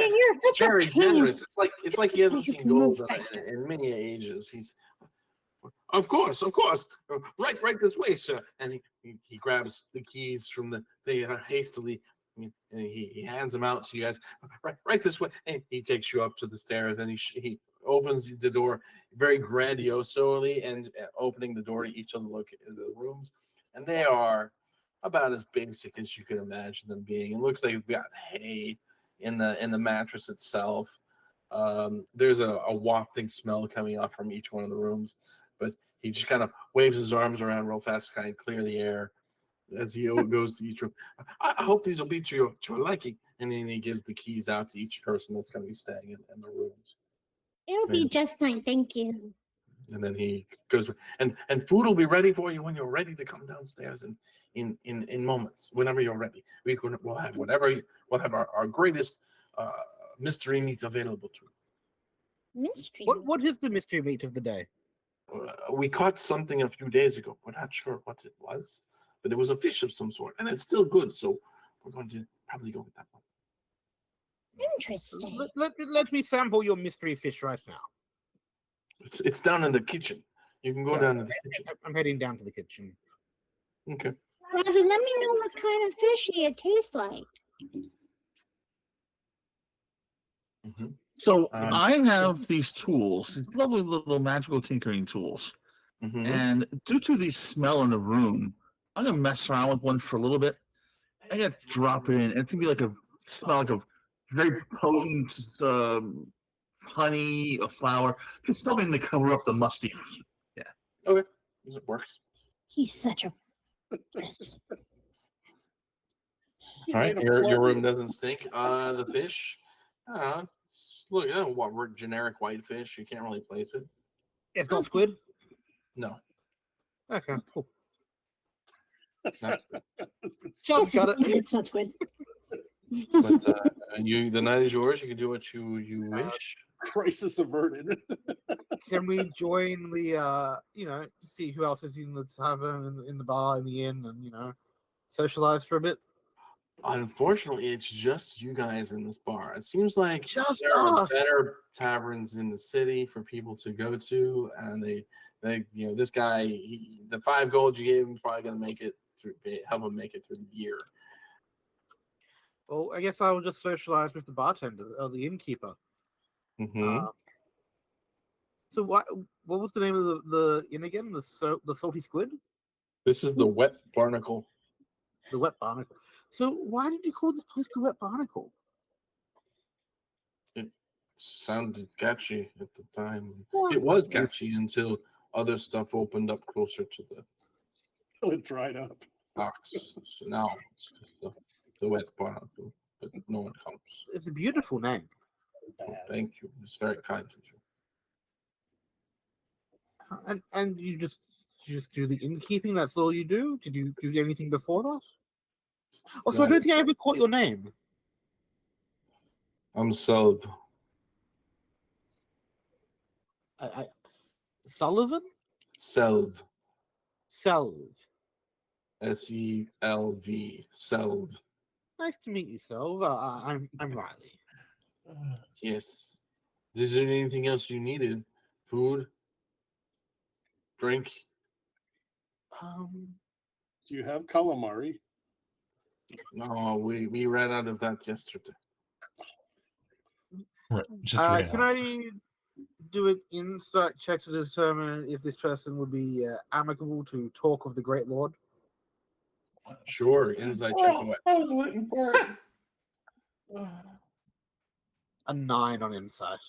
you're such a very pain. generous. It's like he hasn't You seen can gold move faster. in many ages. He's, of course, right this way, sir. And he grabs the keys from the hastily, and he hands them out to you guys. Right this way. And he takes you up to the stairs, and he opens the door very grandiosely and opening the door to each of the rooms, and they are about as basic as you could imagine them being. It looks like you've got hay in the mattress itself. There's a wafting smell coming off from each one of the rooms, but he just kind of waves his arms around real fast to kind of clear the air as he goes to each room. I hope these will be to your liking. And then he gives the keys out to each person that's going to be staying in the rooms. It'll be just fine, thank you. And then he goes, and food will be ready for you when you're ready to come downstairs in moments, whenever you're ready. We'll have we'll have our greatest mystery meat available to you. Mystery. What is the mystery meat of the day? We caught something a few days ago. We're not sure what it was, but it was a fish of some sort, and it's still good. So we're going to probably go with that one. Interesting. Let me sample your mystery fish right now. It's down in the kitchen. You can go down to the kitchen. I'm heading down to the kitchen. Okay. Rather, let me know what kind of fishy it tastes like. Mm-hmm. So I have these tools, these lovely little magical tinkering tools. Mm-hmm. And due to the smell in the room, I'm gonna mess around with one for a little bit. I gotta drop it in. And it's gonna be like a smell like a very potent honey, a flower, just something to cover up the musty. Okay. It works. He's such a mess. All right. Your room doesn't stink. The fish. Look, we're generic white fish. You can't really place it. It's not squid. No. Okay, cool. That's John's got it. It's not squid. but the night is yours. You can do what you wish. Crisis averted. Can we join the see who else is in the tavern, in the bar, in the inn, and socialize for a bit? Unfortunately, it's just you guys in this bar. It seems like Just there are us. better taverns in the city for people to go to, and they this guy, the 5 gold you gave him is probably going to make it through, help him make it through the year. Well, I guess I will just socialize with the bartender or the innkeeper. Mm-hmm. So what was the name of the inn again? The salty squid? This is the Wet Barnacle. The Wet Barnacle. So why did you call this place the Wet Barnacle? It sounded catchy at the time. What? It was catchy until other stuff opened up closer to the It dried up. docks. So now it's just the Wet Barnacle, but no one comes. It's a beautiful name. Oh, thank you. It's very kind of you. And you just do the innkeeping. That's all you do. Did you do anything before that? Also, I don't think I ever caught your name. I'm Selv. Sullivan? Selv. Selv. Selv. Selv. Nice to meet you, Selv. I'm Riley. Yes. Is there anything else you needed? Food? Drink? Do you have calamari? No, we ran out of that yesterday. Right, just ran Can out. I do an insight check to determine if this person would be amicable to talk of the Great Lord? Sure, insight check away. I was waiting for it. A 9 on insight.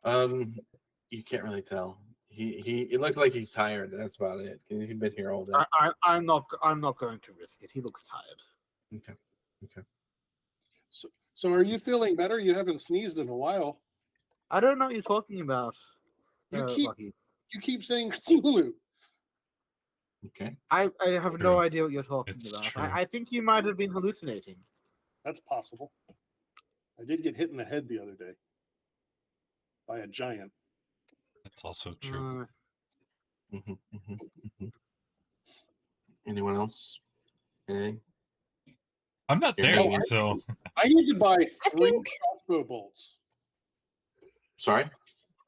You can't really tell. He it looked like he's tired. That's about it. He's been here all day. I'm not going to risk it. He looks tired. Okay. So are you feeling better? You haven't sneezed in a while. I don't know what you're talking about. Lucky. You keep saying Cthulhu. Okay. I have True. no idea what you're talking It's about. true. I think you might have been hallucinating. That's possible. I did get hit in the head the other day by a giant. That's also true. Anyone else? Anything? I'm not Yeah. there, Oh, so I need to buy I 3 think- crossbow bolts. Sorry?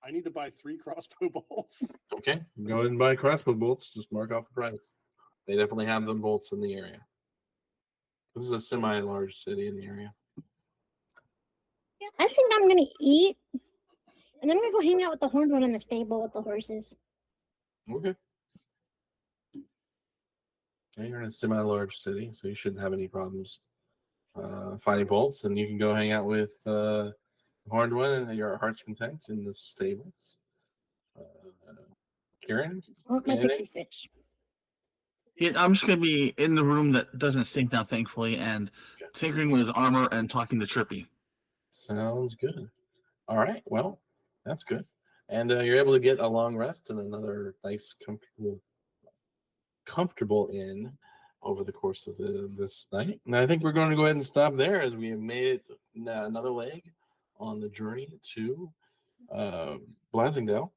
I need to buy 3 crossbow bolts. Okay. Go ahead and buy crossbow bolts. Just mark off the price. They definitely have them bolts in the area. This is a semi-large city in the area. Yeah, I think I'm gonna eat, and then I'm gonna go hang out with the horned one in the stable with the horses. Okay. Yeah, you're in a semi-large city, so you shouldn't have any problems finding bolts, and you can go hang out with Horned One and your heart's content in the stables. Kieran? Oh, my Anything? pixie stitch. Yeah, I'm just gonna be in the room that doesn't stink now, thankfully, and tinkering with his armor and talking to Trippy. Sounds good. All right. Well, That's good. And you're able to get a long rest and another nice, comfortable inn over the course of this night. And I think we're going to go ahead and stop there as we have made it another leg on the journey to Blasingdale.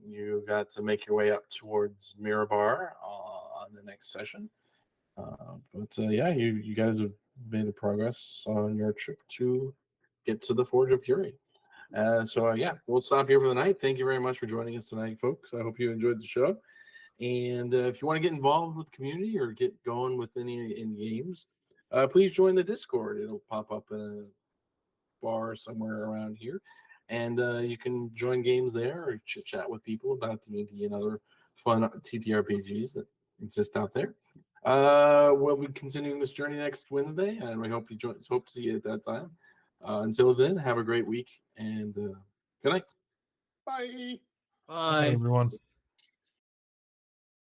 You got to make your way up towards Mirabar on the next session. Yeah, you guys have made a progress on your trip to get to the Forge of Fury. Yeah, we'll stop here for the night. Thank you very much for joining us tonight, folks. I hope you enjoyed the show. And if you want to get involved with the community or get going with any in games, please join the Discord. It'll pop up in a bar somewhere around here, and you can join games there or chit chat with people about D&D and other fun TTRPGs that exist out there. We'll be continuing this journey next Wednesday, and we hope hope to see you at that time. Until then, have a great week and good night. Bye. Bye, everyone.